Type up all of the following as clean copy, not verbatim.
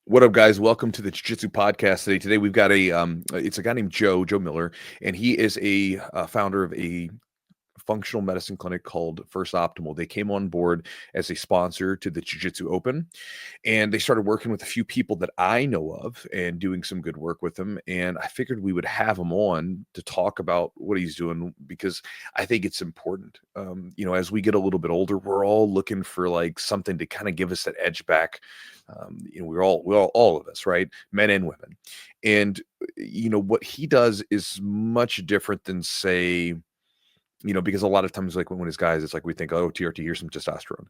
What up, guys? Welcome to the Jiu-Jitsu podcast today. Today we've got it's a guy named Joe Miller, and he is a founder of a functional medicine clinic called First Optimal. They came on board as a sponsor to the Jiu-Jitsu Open, and they started working with a few people that I know of and doing some good work with them. And I figured we would have him on to talk about what he's doing because I think it's important. As we get a little bit older, we're all looking for like something to kind of give us that edge back. All of us, right? Men and women. And what he does is much different than, say, because a lot of times, like when it's guys, it's like we think, oh, TRT, here's some testosterone,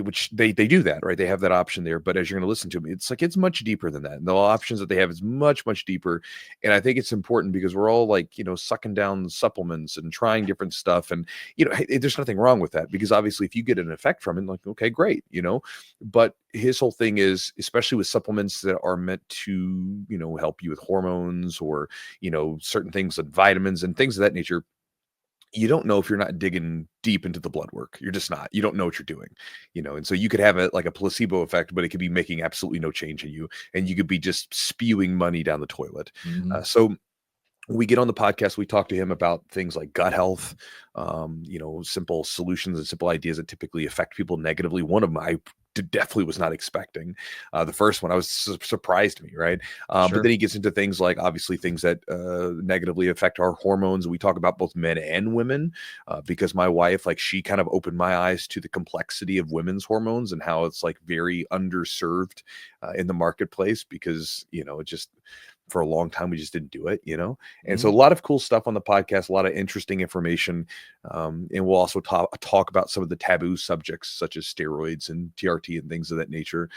which they do that, right? They have that option there. But as you're going to listen to me, it's like it's much deeper than that. And the options that they have is much deeper. And I think it's important because we're all like, sucking down supplements and trying different stuff. And, hey, there's nothing wrong with that because obviously if you get an effect from it, like, okay, great, But his whole thing is, especially with supplements that are meant to, help you with hormones or, certain things like vitamins and things of that nature. You don't know if you're not digging deep into the blood work. You're just not. You don't know what you're doing, And so you could have like a placebo effect, but it could be making absolutely no change in you, and you could be just spewing money down the toilet. So we get on the podcast, we talk to him about things like gut health, simple solutions and simple ideas that typically affect people negatively. One of them I definitely was not expecting. The first one I was surprised me, right? But then he gets into things like obviously things that negatively affect our hormones. We talk about both men and women because my wife, like, she kind of opened my eyes to the complexity of women's hormones and how it's like very underserved in the marketplace because, it just for a long time we just didn't do it, and so a lot of cool stuff on the podcast, a lot of interesting information, and we'll also talk about some of the taboo subjects such as steroids and TRT and things of that nature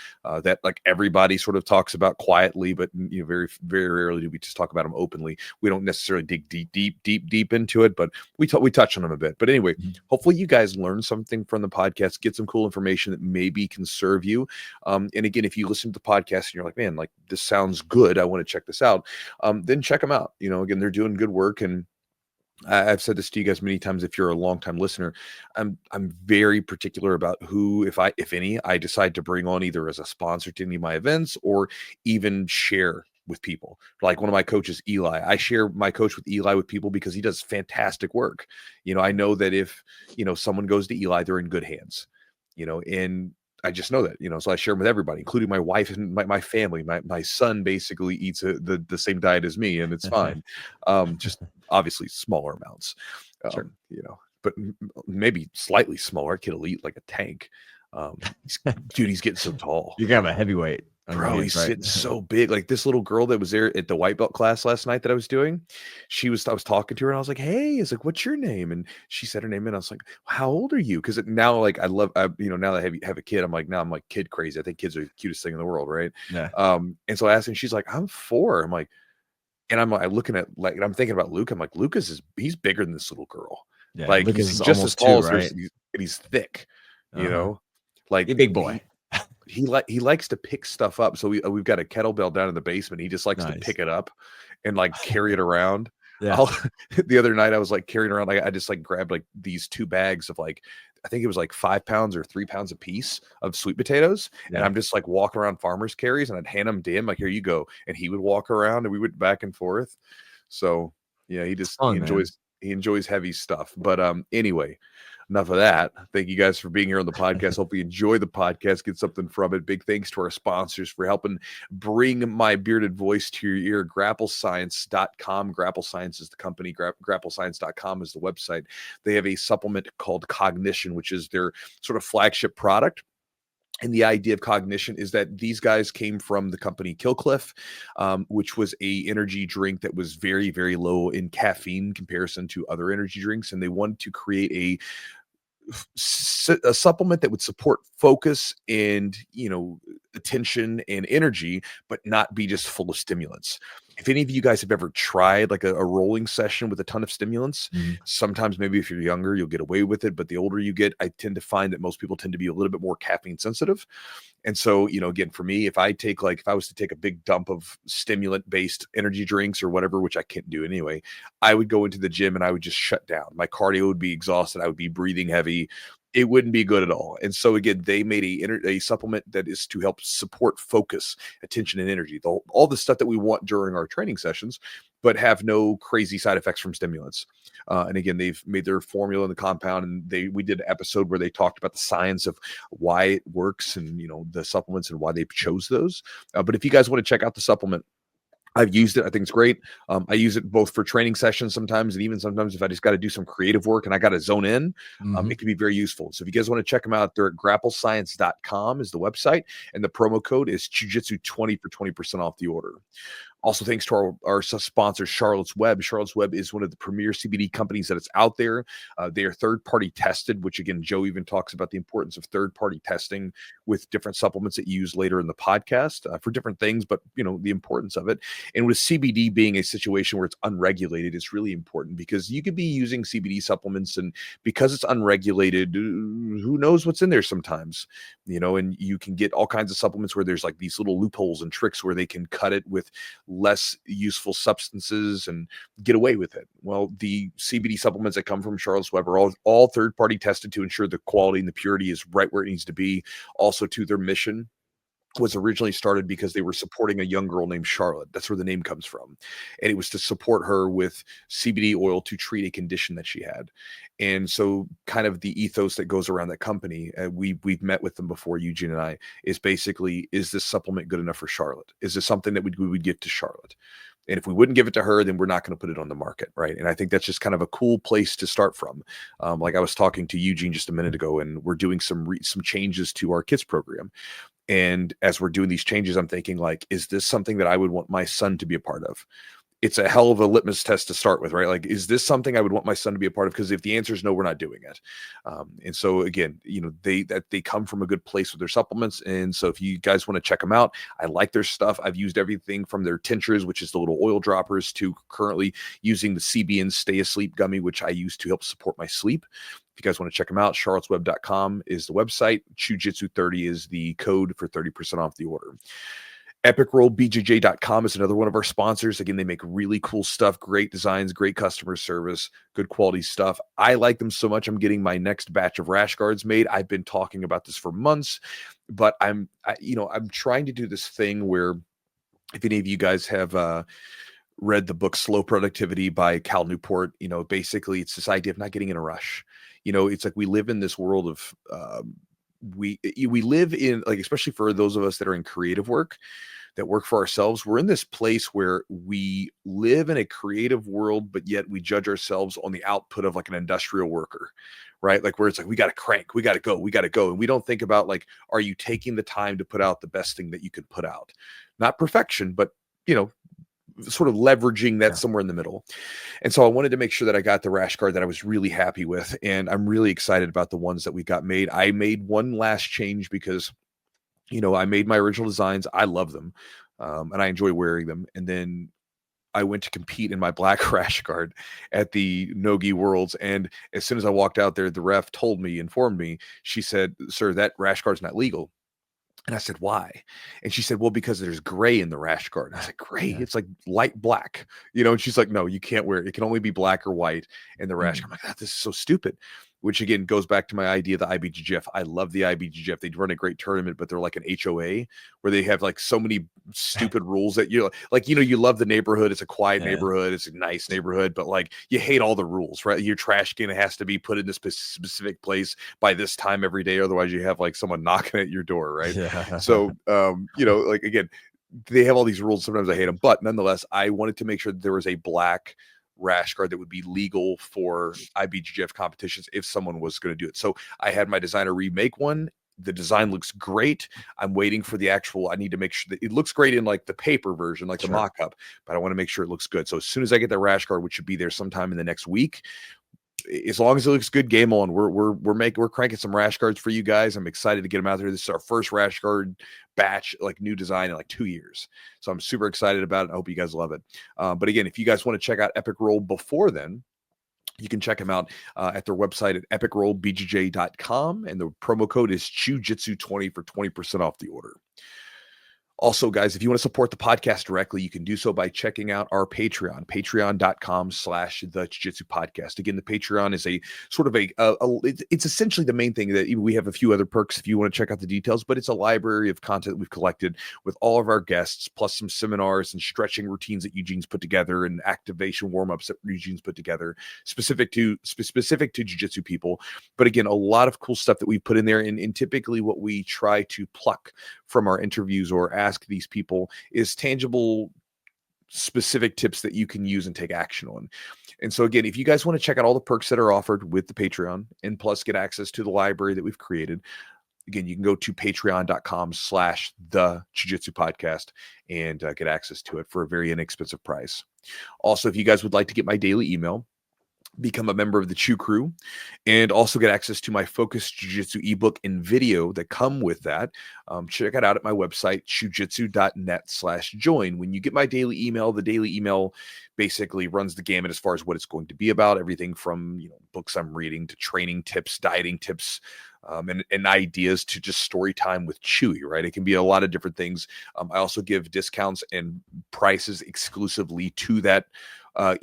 that like everybody sort of talks about quietly, but very very rarely do we just talk about them openly. We don't necessarily dig deep into it, but we touch on them a bit. But anyway, hopefully you guys learn something from the podcast, get some cool information that maybe can serve you. And again, if you listen to the podcast and you're like, man, like this sounds good, I want to check this out, then check them out. Again, they're doing good work. And I've said this to you guys many times. If you're a longtime listener, I'm very particular about who, if any, I decide to bring on either as a sponsor to any of my events or even share with people. Like one of my coaches, Eli, I share my coach with Eli with people because he does fantastic work. I know that if, someone goes to Eli, they're in good hands, and I just know that, so I share them with everybody, including my wife and my family. My son basically eats the same diet as me, and it's fine. Just obviously smaller amounts, but maybe slightly smaller. Kid will eat like a tank. He's getting so tall. You got a heavyweight. Bro, he's sitting so big. Like this little girl that was there at the white belt class last night that I was doing, I was talking to her and I was like, hey, it's like, what's your name? And she said her name and I was like, how old are you? Because now, like, now that I have a kid, I'm like kid crazy. I think kids are the cutest thing in the world, right? Yeah. And so I asked her and she's like, I'm 4. I'm like, and I'm like looking at, like, and I'm thinking about Luke. I'm like, he's bigger than this little girl. Yeah, like Lucas he's is just as almost tall 2, as her, right? and he's thick, like a big boy. He likes to pick stuff up. So we've got a kettlebell down in the basement. He just likes to pick it up and like carry it around. Yeah. The other night I was like carrying around, like I just like grabbed like these 2 bags of like, I think it was like 5 pounds or 3 pounds a piece of sweet potatoes. And I'm just like walking around farmers carries and I'd hand them to him like, here you go. And he would walk around and we went back and forth. So yeah, he enjoys heavy stuff. But anyway, enough of that. Thank you guys for being here on the podcast. Hope you enjoy the podcast, get something from it. Big thanks to our sponsors for helping bring my bearded voice to your ear. GrappleScience.com. Grapple Science is the company. GrappleScience.com is the website. They have a supplement called Cognition, which is their sort of flagship product. And the idea of Cognition is that these guys came from the company Killcliff, which was a energy drink that was very, very low in caffeine in comparison to other energy drinks. And they wanted to create a supplement that would support focus and attention and energy, but not be just full of stimulants. If any of you guys have ever tried like a rolling session with a ton of stimulants, sometimes maybe if you're younger you'll get away with it, but the older you get, I tend to find that most people tend to be a little bit more caffeine sensitive. And so, again, for me, if I was to take a big dump of stimulant based energy drinks or whatever, which I can't do anyway, I would go into the gym and I would just shut down. My cardio would be exhausted. I would be breathing heavy. it wouldn't be good at all. And so again, they made a supplement that is to help support focus, attention, and energy. All the stuff that we want during our training sessions, but have no crazy side effects from stimulants. And again, they've made their formula in the compound, and we did an episode where they talked about the science of why it works, and the supplements and why they chose those. But if you guys want to check out the supplement, I've used it. I think it's great. I use it both for training sessions sometimes, and even sometimes if I just got to do some creative work and I got to zone in, it can be very useful. So if you guys want to check them out, they're at grapplescience.com is the website, and the promo code is Chewjitsu20 for 20% off the order. Also, thanks to our sponsor, Charlotte's Web. Charlotte's Web is one of the premier CBD companies that is out there. They are third-party tested, which, again, Joe even talks about the importance of third-party testing with different supplements that you use later in the podcast for different things, but, the importance of it. And with CBD being a situation where it's unregulated, it's really important because you could be using CBD supplements, and because it's unregulated, who knows what's in there sometimes, and you can get all kinds of supplements where there's like these little loopholes and tricks where they can cut it with less useful substances and get away with it. Well, the CBD supplements that come from Charlotte's Web are all third-party tested to ensure the quality and the purity is right where it needs to be. Also, to their mission was originally started because they were supporting a young girl named Charlotte. That's where the name comes from. And it was to support her with CBD oil to treat a condition that she had. And so kind of the ethos that goes around that company, we've met with them before, Eugene and I, is basically, is this supplement good enough for Charlotte? Is this something that we would give to Charlotte? And if we wouldn't give it to her, then we're not going to put it on the market, right? And I think that's just kind of a cool place to start from. Like I was talking to Eugene just a minute ago, and we're doing some changes to our kids program. And as we're doing these changes, I'm thinking, like, is this something that I would want my son to be a part of? It's a hell of a litmus test to start with, right? Like, is this something I would want my son to be a part of? Because if the answer is no, we're not doing it. And so again, they come from a good place with their supplements. And so if you guys want to check them out, I like their stuff. I've used everything from their tinctures, which is the little oil droppers, to currently using the CBN Stay Asleep gummy, which I use to help support my sleep. If you guys want to check them out, charlottesweb.com is the website. Chewjitsu30 is the code for 30% off the order. EpicRollBJJ.com is another one of our sponsors. Again, they make really cool stuff, great designs, great customer service, good quality stuff. I like them so much, I'm getting my next batch of rash guards made. I've been talking about this for months, but I'm trying to do this thing where, if any of you guys have read the book Slow Productivity by Cal Newport, basically it's this idea of not getting in a rush. It's like we live in this world of we live in, like, especially for those of us that are in creative work, that work for ourselves, we're in this place where we live in a creative world, but yet we judge ourselves on the output of like an industrial worker, right? Like, where it's like, we got to crank, we got to go. And we don't think about, like, are you taking the time to put out the best thing that you can put out? Not perfection, but, sort of leveraging that somewhere in the middle. And so I wanted to make sure that I got the rash guard that I was really happy with. And I'm really excited about the ones that we got made. I made one last change because, I made my original designs. I love them. And I enjoy wearing them. And then I went to compete in my black rash guard at the Nogi Worlds. And as soon as I walked out there, the ref informed me, she said, "Sir, that rash guard's not legal." And I said, "Why?" And she said, "Well, because there's gray in the rash guard." And I was like, "Gray? It's like light black." And she's like, "No, you can't wear it. It can only be black or white in the rash guard." I'm like, "God, this is so stupid." Which again goes back to my idea of the IBJJF. I love the IBJJF. They run a great tournament, but they're like an HOA where they have like so many stupid rules that you love the neighborhood. It's a quiet neighborhood. It's a nice neighborhood, but like you hate all the rules, right? Your trash can has to be put in this specific place by this time every day. Otherwise you have like someone knocking at your door, right? Yeah. So, like, again, they have all these rules. Sometimes I hate them, but nonetheless, I wanted to make sure that there was a black rash guard that would be legal for IBJJF competitions if someone was going to do it. So I had my designer remake one. The design looks great. I'm waiting for the actual, I need to make sure that it looks great in like the paper version, like the mock-up, but I want to make sure it looks good. So as soon as I get the rash guard, which should be there sometime in the next week, as long as it looks good, game on. We're cranking some rash guards for you guys. I'm excited to get them out there. This is our first rash guard batch, like new design in like 2 years. So I'm super excited about it. I hope you guys love it. But again, if you guys want to check out Epic Roll before then, you can check them out at their website at epicrollbjj.com. And the promo code is Chewjitsu20 for 20% off the order. Also, guys, if you want to support the podcast directly, you can do so by checking out our Patreon, patreon.com/the Jiu-Jitsu podcast. Again, the Patreon is a sort of it's essentially the main thing that we have a few other perks if you want to check out the details, but it's a library of content we've collected with all of our guests, plus some seminars and stretching routines that Eugene's put together and activation warm-ups that Eugene's put together specific to Jiu-Jitsu people. But again, a lot of cool stuff that we put in there. And typically what we try to pluck from our interviews or ask these people is tangible, specific tips that you can use and take action on. And so again, if you guys want to check out all the perks that are offered with the Patreon and plus get access to the library that we've created, again, you can go to patreon.com/the Jiu-Jitsu podcast and get access to it for a very inexpensive price. Also, if you guys would like to get my daily email, become a member of the Chew Crew, and also get access to my Focus Jiu-Jitsu ebook and video that come with that. Check it out at my website, chewjitsu.net/join. When you get my daily email, the daily email basically runs the gamut as far as what it's going to be about, everything from books I'm reading to training tips, dieting tips, and ideas to just story time with Chewy, right? It can be a lot of different things. I also give discounts and prices exclusively to that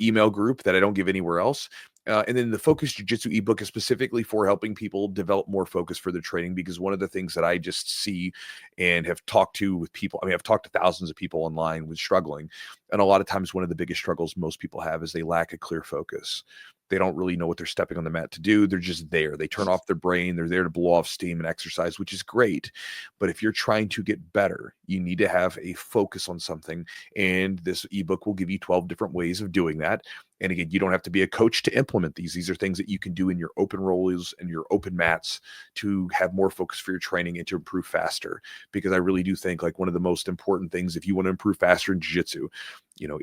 email group that I don't give anywhere else. And then the Focus Jiu-Jitsu ebook is specifically for helping people develop more focus for their training, because one of the things that I just see and have talked to with people, I've talked to thousands of people online with struggling. And a lot of times one of the biggest struggles most people have is they lack a clear focus. They don't really know what they're stepping on the mat to do. They're just there. They turn off their brain. They're there to blow off steam and exercise, which is great. But if you're trying to get better, you need to have a focus on something. And this ebook will give you 12 different ways of doing that. And again, you don't have to be a coach to implement these. These are things that you can do in your open rolls and your open mats to have more focus for your training and to improve faster. Because I really do think like one of the most important things, if you want to improve faster in jiu-jitsu,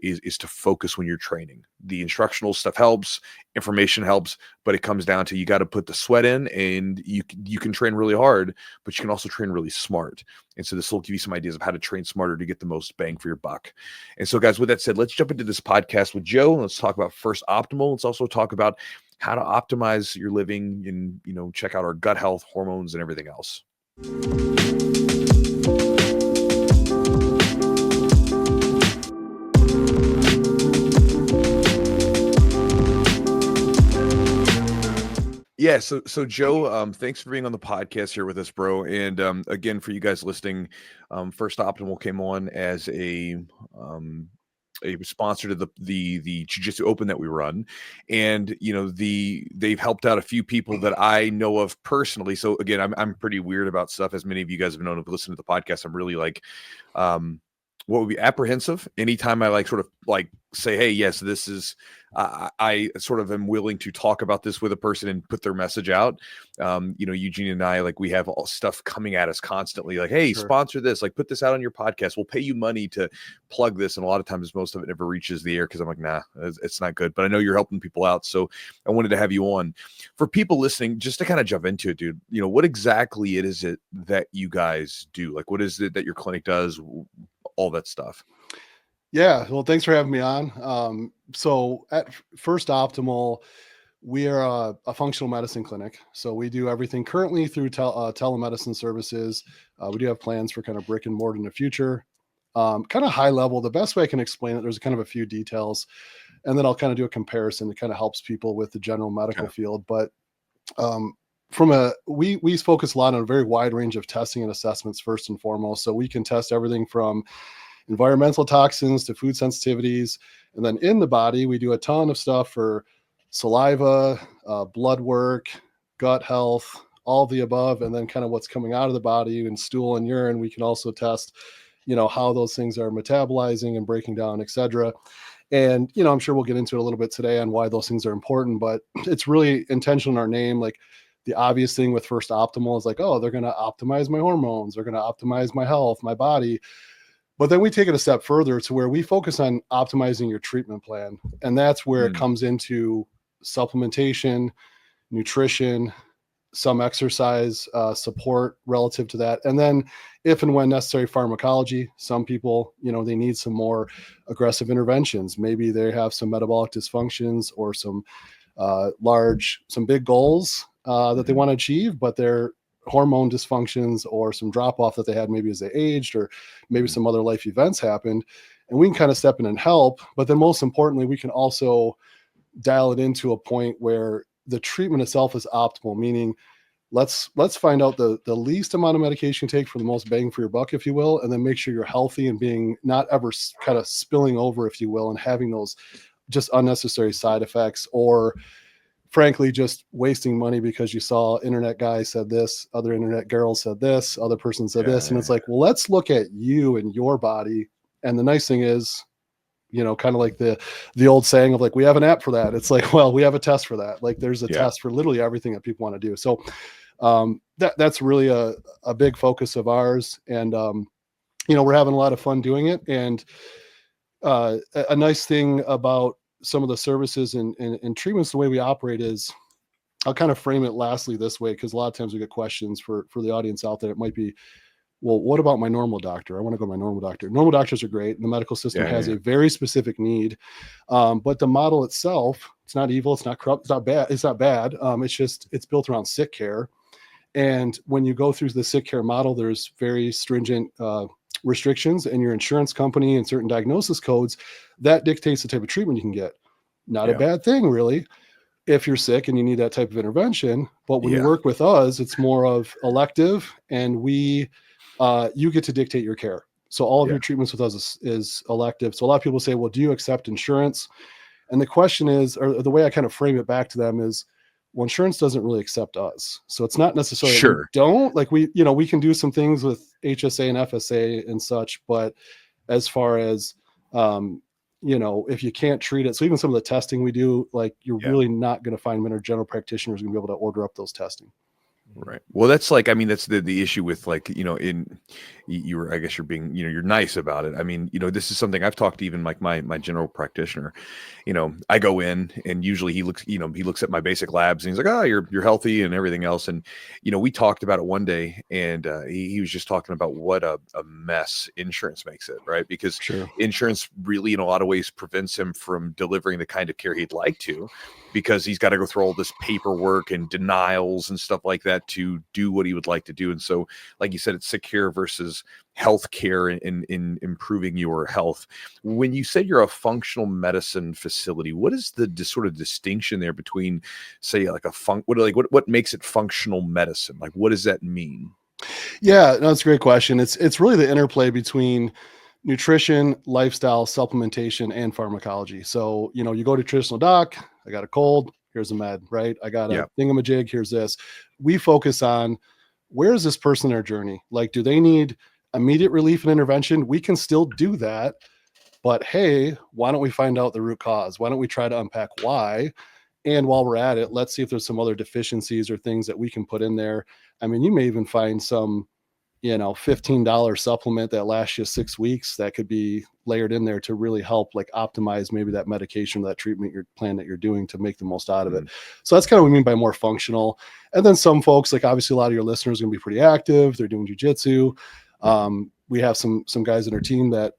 is to focus when you're training. The instructional stuff helps, information helps, but it comes down to you got to put the sweat in, and you can train really hard, but you can also train really smart. And so this will give you some ideas of how to train smarter to get the most bang for your buck. And so guys, with that said, let's jump into this podcast with Joe. Let's talk about First Optimal. Let's also talk about how to optimize your living and, check out our gut health, hormones, and everything else. Yeah, so Joe, thanks for being on the podcast here with us, bro. And again, for you guys listening, First Optimal came on as a sponsor to the Jiu-Jitsu Open that we run, and they've helped out a few people that I know of personally. So again, I'm pretty weird about stuff, as many of you guys have known if listened to the podcast. I'm really like what would be apprehensive anytime I sort of say, hey, yes, this is I sort of am willing to talk about this with a person and put their message out. Eugene and I, we have all stuff coming at us constantly, hey, sure, sponsor this, put this out on your podcast, we'll pay you money to plug this. And a lot of times most of it never reaches the air because I'm like, nah, it's not good, but I know you're helping people out, so I wanted to have you on. For people listening, just to kind of jump into it, dude, what exactly is it that you guys do? What is it that your clinic does, all that stuff? Yeah, well, thanks for having me on. So at First Optimal, we are a functional medicine clinic. So we do everything currently through telemedicine services. We do have plans for kind of brick and mortar in the future. Kind of high level, the best way I can explain it, there's kind of a few details, and then I'll kind of do a comparison that kind of helps people with the general medical field. But we focus a lot on a very wide range of testing and assessments first and foremost. So we can test everything from environmental toxins to food sensitivities. And then in the body, we do a ton of stuff for saliva, blood work, gut health, all the above. And then kind of what's coming out of the body in stool and urine. We can also test, how those things are metabolizing and breaking down, et cetera. And, I'm sure we'll get into it a little bit today on why those things are important, but it's really intentional in our name. The obvious thing with First Optimal is oh, they're going to optimize my hormones. They're going to optimize my health, my body. But then we take it a step further to where we focus on optimizing your treatment plan. And that's where it comes into supplementation, nutrition, some exercise support relative to that. And then if and when necessary, pharmacology. Some people, they need some more aggressive interventions. Maybe they have some metabolic dysfunctions or some big goals that they want to achieve, but they're hormone dysfunctions or some drop off that they had maybe as they aged, or maybe some other life events happened, and we can kind of step in and help. But then most importantly, we can also dial it into a point where the treatment itself is optimal, meaning let's find out the least amount of medication you take for the most bang for your buck, if you will, and then make sure you're healthy and being not ever kind of spilling over, if you will, and having those just unnecessary side effects, or frankly just wasting money because you saw internet guy said this, other internet girl said this, other person said this, and it's like, well, let's look at you and your body. And the nice thing is, kind of like the old saying of like, we have an app for that. It's like, well, we have a test for that. Like there's a test for literally everything that people want to do. So that's really a big focus of ours. And, we're having a lot of fun doing it. And a nice thing about some of the services and treatments, the way we operate is, I'll kind of frame it lastly this way, because a lot of times we get questions for the audience out there. It might be, well, what about my normal doctor? I want to go to my normal doctor. Normal doctors are great. The medical system has a very specific need. But the model itself, it's not evil. It's not corrupt. It's not bad. It's built around sick care. And when you go through the sick care model, there's very stringent restrictions, and your insurance company and certain diagnosis codes that dictates the type of treatment you can get. Not a bad thing, really, if you're sick and you need that type of intervention. But when you work with us, it's more of elective, and you get to dictate your care. So all of your treatments with us is elective. So a lot of people say, well, do you accept insurance? And the question is, or the way I kind of frame it back to them is, well, insurance doesn't really accept us. So it's not necessarily we don't, like, we can do some things with HSA and FSA and such, but as far as if you can't treat it, so even some of the testing we do, like, you're really not going to find many general practitioners going to be able to order up those testing. Right. Well, that's like, I mean, that's the issue with, like, I guess you're being, you're nice about it. I mean, this is something I've talked to even like my general practitioner. I go in and usually he looks at my basic labs and he's like, oh, you're healthy and everything else. And, we talked about it one day, and he was just talking about what a mess insurance makes it, right? Because insurance really, in a lot of ways, prevents him from delivering the kind of care he'd like to, because he's got to go through all this paperwork and denials and stuff like that to do what he would like to do. And so, like you said, it's sick care versus health care in improving your health. When you said you're a functional medicine facility, what is the sort of distinction there between, say, like what makes it functional medicine? Like, what does that mean? Yeah, no, it's a great question. It's really the interplay between nutrition, lifestyle, supplementation, and pharmacology. So, you go to traditional doc, I got a cold, here's a med, right? I got a thingamajig, here's this. We focus on, where is this person in their journey? Like, do they need immediate relief and intervention? We can still do that, but hey, why don't we find out the root cause? Why don't we try to unpack why? And while we're at it, let's see if there's some other deficiencies or things that we can put in there. I mean, you may even find some, $15 supplement that lasts you 6 weeks that could be layered in there to really help, like, optimize maybe that medication, that treatment plan that you're doing to make the most out of it. So that's kind of what we mean by more functional. And then some folks, like, obviously a lot of your listeners are going to be pretty active. They're doing jiu-jitsu. We have some guys in our team that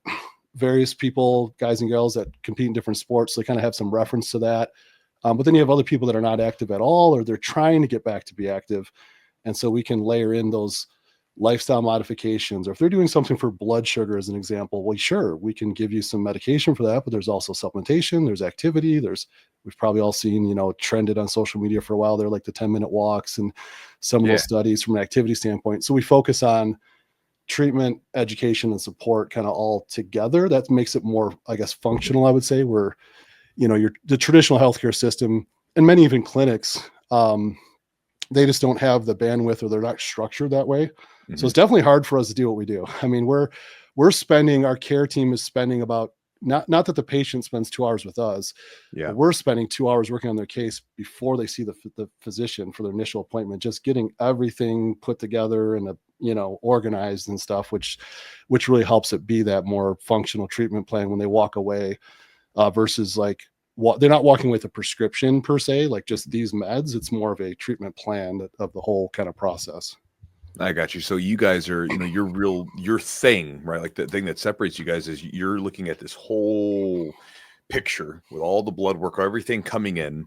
various people, guys and girls that compete in different sports. So they kind of have some reference to that. But then you have other people that are not active at all, or they're trying to get back to be active. And so we can layer in those lifestyle modifications, or if they're doing something for blood sugar, as an example, well, sure, we can give you some medication for that, but there's also supplementation, there's activity, we've probably all seen, trended on social media for a while. They're like the 10-minute walks and some of those studies from an activity standpoint. So we focus on treatment, education, and support kind of all together. That makes it more, I guess, functional, I would say, where, the traditional healthcare system and many even clinics, they just don't have the bandwidth, or they're not structured that way. So it's definitely hard for us to do what we do. I mean, we're spending, our care team is spending about, not that the patient spends 2 hours with us. But we're spending 2 hours working on their case before they see the physician for their initial appointment, just getting everything put together and, organized and stuff, which really helps it be that more functional treatment plan when they walk away, versus like, they're not walking with a prescription per se, like just these meds. It's more of a treatment plan of the whole kind of process. I got you. So you guys are, your thing, right? Like the thing that separates you guys is you're looking at this whole picture with all the blood work, everything coming in,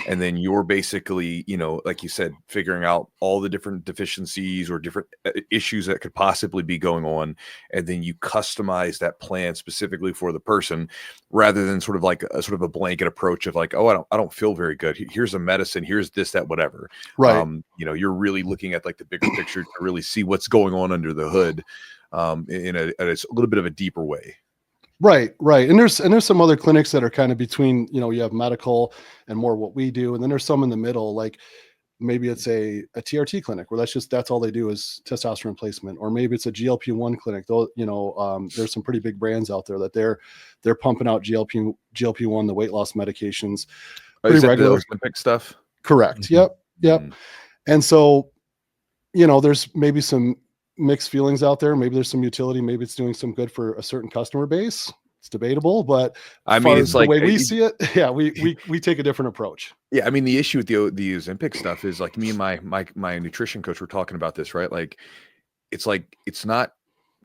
and then you're basically, like you said, figuring out all the different deficiencies or different issues that could possibly be going on, and then you customize that plan specifically for the person, rather than sort of a blanket approach of like, oh, I don't feel very good. Here's a medicine. Here's this, that, whatever. Right. You're really looking at like the bigger picture to really see what's going on under the hood, in a little bit of a deeper way. Right. And there's some other clinics that are kind of between, you have medical and more what we do. And then there's some in the middle, like maybe it's a TRT clinic where that's all they do is testosterone replacement, or maybe it's a GLP-1 clinic. Though, there's some pretty big brands out there that they're pumping out GLP-1, the weight loss medications. Is that the Ozempic stuff? Correct. Mm-hmm. Yep. Mm-hmm. And so, there's maybe some mixed feelings out there. Maybe there's some utility. Maybe it's doing some good for a certain customer base. It's debatable, but I mean, it's the way we see it, yeah, we take a different approach. Yeah, I mean, the issue with the Ozempic stuff is like me and my nutrition coach were talking about this, right? Like, it's not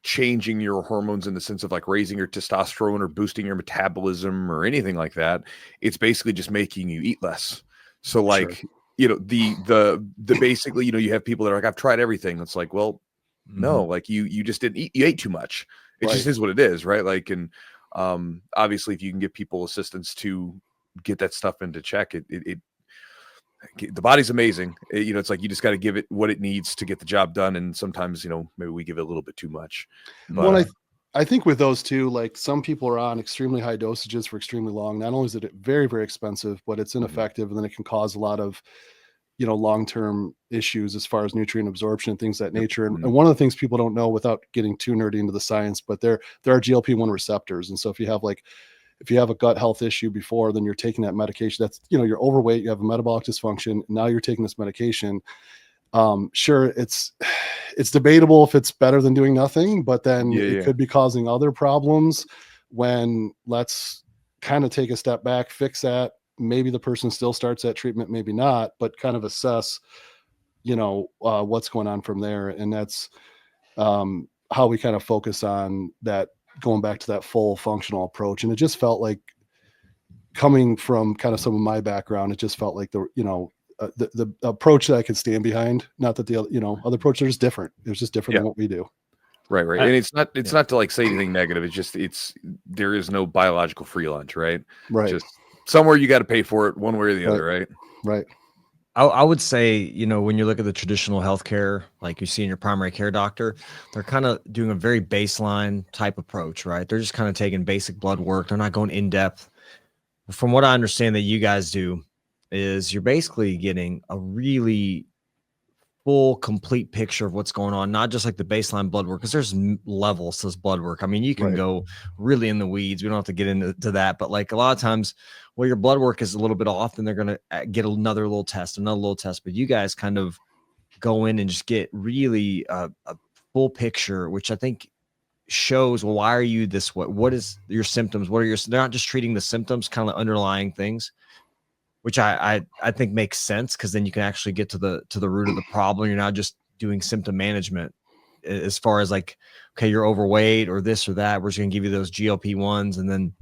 changing your hormones in the sense of like raising your testosterone or boosting your metabolism or anything like that. It's basically just making you eat less. So like, Sure. the basically, you have people that are like, I've tried everything. It's like, well, no, like you just didn't eat, you ate too much. It just is what it is, right? Like, and obviously if you can give people assistance to get that stuff into check, the body's amazing. It's like you just got to give it what it needs to get the job done, and sometimes maybe we give it a little bit too much. But, well, I think with those two, like some people are on extremely high dosages for extremely long. Not only is it very, very expensive, but it's ineffective, and then it can cause a lot of long-term issues as far as nutrient absorption and things of that nature. And one of the things people don't know, without getting too nerdy into the science, but there are GLP-1 receptors. And so if you have a gut health issue before, then you're taking that medication, that's, you're overweight, you have a metabolic dysfunction, now you're taking this medication. Sure, it's debatable if it's better than doing nothing, but then it could be causing other problems. When let's kind of take a step back, fix that. Maybe the person still starts that treatment, maybe not, but kind of assess, what's going on from there. And that's how we kind of focus on that, going back to that full functional approach. And it just felt like, coming from kind of some of my background, it just felt like the approach that I could stand behind. Not that the other approach are just different. It was just different than what we do. Right. And it's not to like say anything negative. It's just, there is no biological free lunch, right? Right. Just somewhere you got to pay for it one way or the other, right? Right. I would say, when you look at the traditional healthcare, like you see in your primary care doctor, they're kind of doing a very baseline type approach, right? They're just kind of taking basic blood work. They're not going in depth. From what I understand that you guys do is you're basically getting a really full, complete picture of what's going on, not just like the baseline blood work, because there's levels to this blood work. I mean, you can go really in the weeds. We don't have to get into that, but like a lot of times, well, your blood work is a little bit off, then they're going to get another little test. But you guys kind of go in and just get really a full picture, which I think shows, well, why are you this way? What is your symptoms? They're not just treating the symptoms, kind of underlying things, which I think makes sense, because then you can actually get to the root of the problem. You're not just doing symptom management as far as like, okay, you're overweight or this or that. We're just going to give you those GLP-1s and then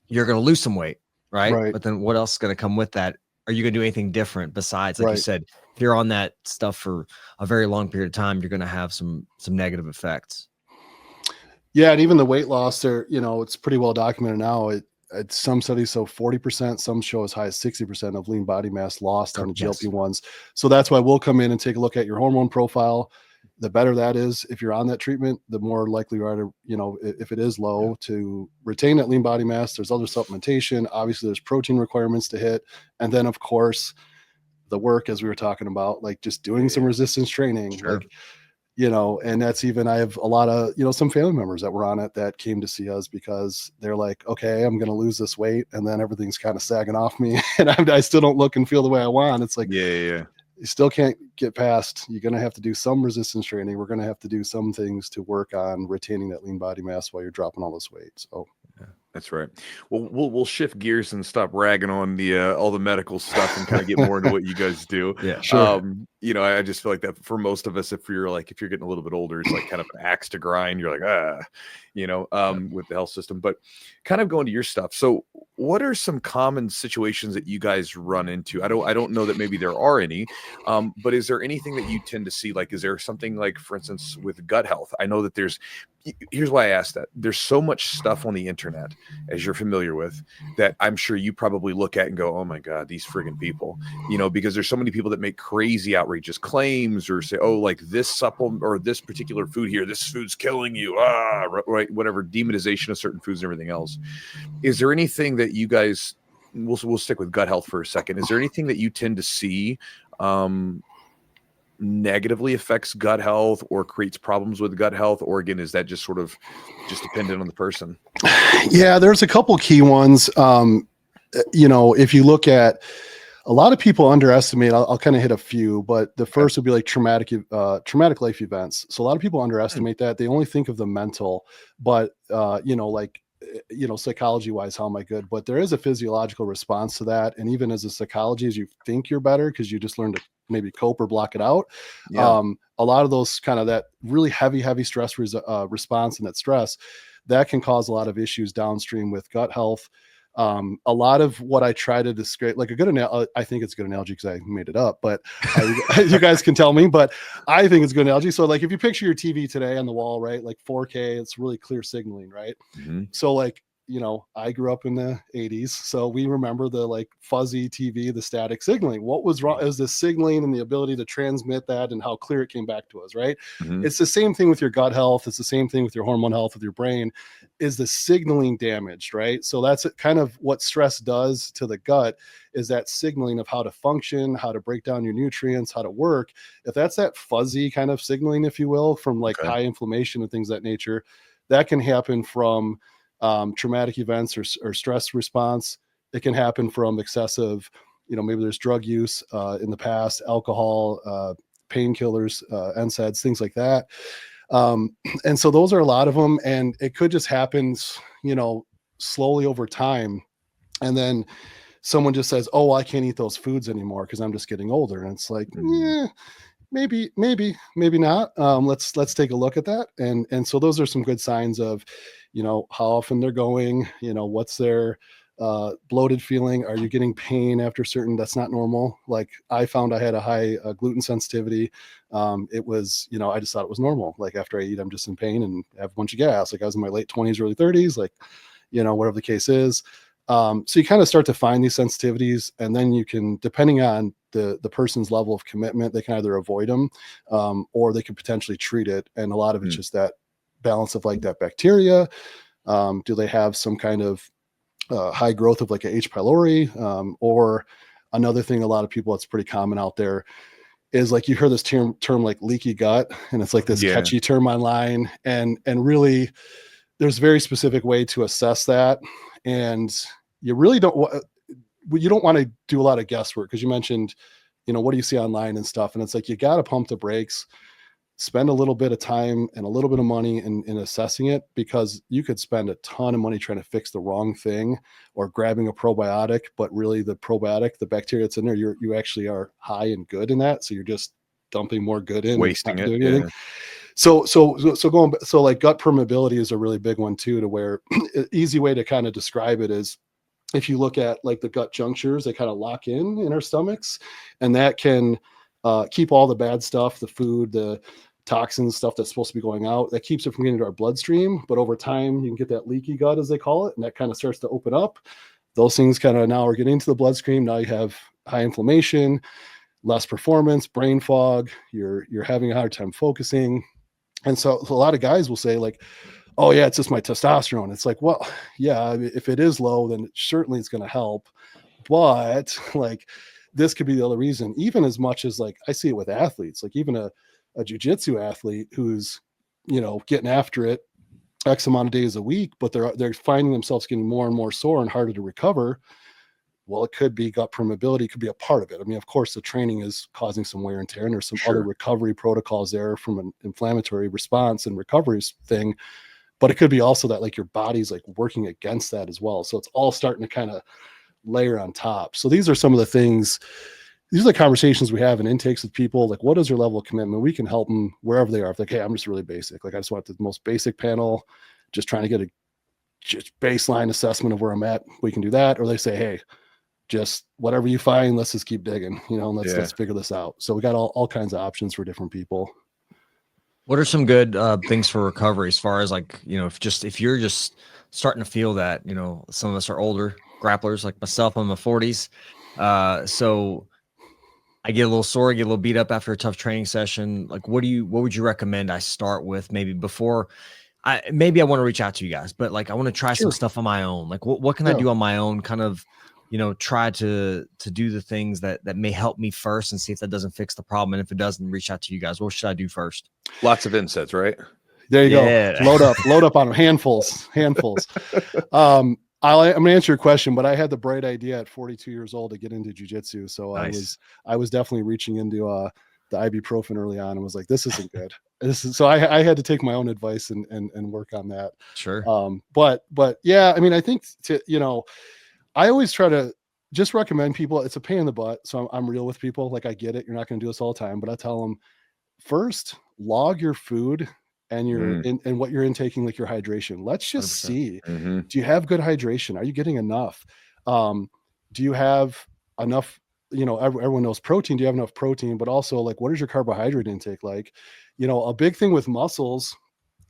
you're going to lose some weight, right? But then what else is going to come with that? Are you going to do anything different besides, like you said, if you're on that stuff for a very long period of time, you're going to have some negative effects. Yeah. And even the weight loss there, it's pretty well documented now. It's some studies, so 40%, some show as high as 60% of lean body mass lost on the GLP-1s. So that's why we'll come in and take a look at your hormone profile. The better that is, if you're on that treatment, the more likely you are to, if it is low, to retain that lean body mass. There's other supplementation. Obviously, there's protein requirements to hit. And then, of course, the work, as we were talking about, like just doing some resistance training. Like, and that's even, I have a lot of, some family members that were on it that came to see us because they're like, okay, I'm going to lose this weight. And then everything's kind of sagging off me and I still don't look and feel the way I want. It's like, you still can't get past, you're going to have to do some resistance training. We're going to have to do some things to work on retaining that lean body mass while you're dropping all this weight. So That's right. Well, we'll shift gears and stop ragging on the all the medical stuff and kind of get more into what you guys do. Yeah. Sure. You know, I just feel like that for most of us, if you're getting a little bit older, it's like kind of an axe to grind. You're like, you know, with the health system. But kind of going to your stuff. So, what are some common situations that you guys run into? I don't know that maybe there are any, but is there anything that you tend to see? Like, is there something like, for instance, with gut health? I know that here's why I asked that. There's so much stuff on the internet, as you're familiar with, that I'm sure you probably look at and go, oh my God, these friggin' people, you know, because there's so many people that make crazy outrageous claims or say, oh, like this supplement or this particular food here, this food's killing you, right, whatever, demonization of certain foods and everything else. Is there anything that you guys, we'll stick with gut health for a second. Is there anything that you tend to see negatively affects gut health or creates problems with gut health? Or again, is that just sort of just dependent on the person? Yeah, there's a couple key ones. You know, if you look at a lot of people underestimate, I'll kind of hit a few, but the first would be like traumatic life events. So a lot of people underestimate that. They only think of the mental, but you know, like, you know, psychology wise, how am I good? But there is a physiological response to that. And even as a psychology, as you think you're better, because you just learned to maybe cope or block it out. Yeah. A lot of those kind of that really heavy stress response and that stress that can cause a lot of issues downstream with gut health. A lot of what I try to describe, like a good analogy, I think it's a good analogy because I made it up, but you guys can tell me, but I think it's a good analogy. So like if you picture your TV today on the wall, right, like 4K, it's really clear signaling, right? Mm-hmm. So like, you know, I grew up in the 80s, so we remember the like fuzzy TV, the static signaling. What was wrong is the signaling and the ability to transmit that and how clear it came back to us, right? Mm-hmm. It's the same thing with your gut health. It's the same thing with your hormone health, with your brain. Is the signaling damaged, right? So that's kind of what stress does to the gut, is that signaling of how to function, how to break down your nutrients, how to work. If that's that fuzzy kind of signaling, if you will, from like high inflammation and things of that nature, that can happen from traumatic events or stress response. It can happen from excessive, you know, maybe there's drug use in the past, alcohol, painkillers, NSAIDs, things like that. And so those are a lot of them, and it could just happen, you know, slowly over time. And then someone just says, oh, I can't eat those foods anymore because I'm just getting older. And it's like, yeah, maybe not. Let's take a look at that. And so those are some good signs of, you know, how often they're going, you know, what's their bloated feeling. Are you getting pain after certain? That's not normal. Like I found I had a high gluten sensitivity. It was, you know, I just thought it was normal. Like after I eat, I'm just in pain and have a bunch of gas. Like I was in my late 20s, early 30s, like, you know, whatever the case is. So you kind of start to find these sensitivities, and then you can, depending on the person's level of commitment, they can either avoid them or they could potentially treat it. And a lot of it's just that balance of like that bacteria. Do they have some kind of high growth of like a H. pylori, or another thing, a lot of people, it's pretty common out there, is like you hear this term like leaky gut, and it's like this catchy term online, and really there's a very specific way to assess that, and you really don't want to do a lot of guesswork, because you mentioned, you know, what do you see online and stuff, and it's like you got to pump the brakes, spend a little bit of time and a little bit of money in assessing it, because you could spend a ton of money trying to fix the wrong thing or grabbing a probiotic, but really the probiotic, the bacteria that's in there, you actually are high and good in that. So you're just dumping more good in, wasting it. Yeah. So like gut permeability is a really big one too, to where easy way to kind of describe it is, if you look at like the gut junctures, they kind of lock in our stomachs, and that can keep all the bad stuff, the food, the toxins, stuff that's supposed to be going out, that keeps it from getting into our bloodstream. But over time, you can get that leaky gut, as they call it, and that kind of starts to open up. Those things kind of now are getting into the bloodstream. Now you have high inflammation, less performance, brain fog. You're having a hard time focusing. And so a lot of guys will say like, oh yeah, it's just my testosterone. It's like, well, yeah, if it is low, then certainly it's going to help. But like, this could be the other reason, even as much as like, I see it with athletes, like even a jiu-jitsu athlete who's, you know, getting after it X amount of days a week, but they're finding themselves getting more and more sore and harder to recover. Well, it could be gut permeability, could be a part of it. I mean, of course, the training is causing some wear and tear, and there's some other recovery protocols there from an inflammatory response and recovery thing. but it could be also that like your body's like working against that as well. So it's all starting to kind of layer on top. So these are some of the things, these are the conversations we have in intakes with people. Like, what is your level of commitment? We can help them wherever they are. If like, hey, I'm just really basic. Like, I just want the most basic panel, just trying to get a just baseline assessment of where I'm at. We can do that. Or they say, hey, just whatever you find, let's just keep digging, you know, let's figure this out. So we got all kinds of options for different people. What are some good things for recovery as far as like, you know, if you're just starting to feel that, you know, some of us are older grapplers like myself, I'm in my 40s. So I get a little sore, get a little beat up after a tough training session. Like, what would you recommend I start with maybe before I want to reach out to you guys, but like, I want to try some stuff on my own. Like what can I do on my own? Kind of, you know, try to do the things that may help me first and see if that doesn't fix the problem. And if it doesn't, reach out to you guys. What should I do first? Lots of insets, right? There you go. Load up on them. Handfuls. I'm gonna answer your question, but I had the bright idea at 42 years old to get into jiu-jitsu. So nice. I was definitely reaching into the ibuprofen early on and was like, this isn't good. So I had to take my own advice and work on that. Sure. But yeah, I mean, I think I always try to just recommend people. It's a pain in the butt. So I'm real with people. Like, I get it. You're not going to do this all the time, but I tell them first, log your food and your and what you're intaking, like your hydration. Let's just 100%. See, do you have good hydration? Are you getting enough? Do you have enough? You know, everyone knows protein. Do you have enough protein? But also, like, what is your carbohydrate intake like? You know, a big thing with muscles,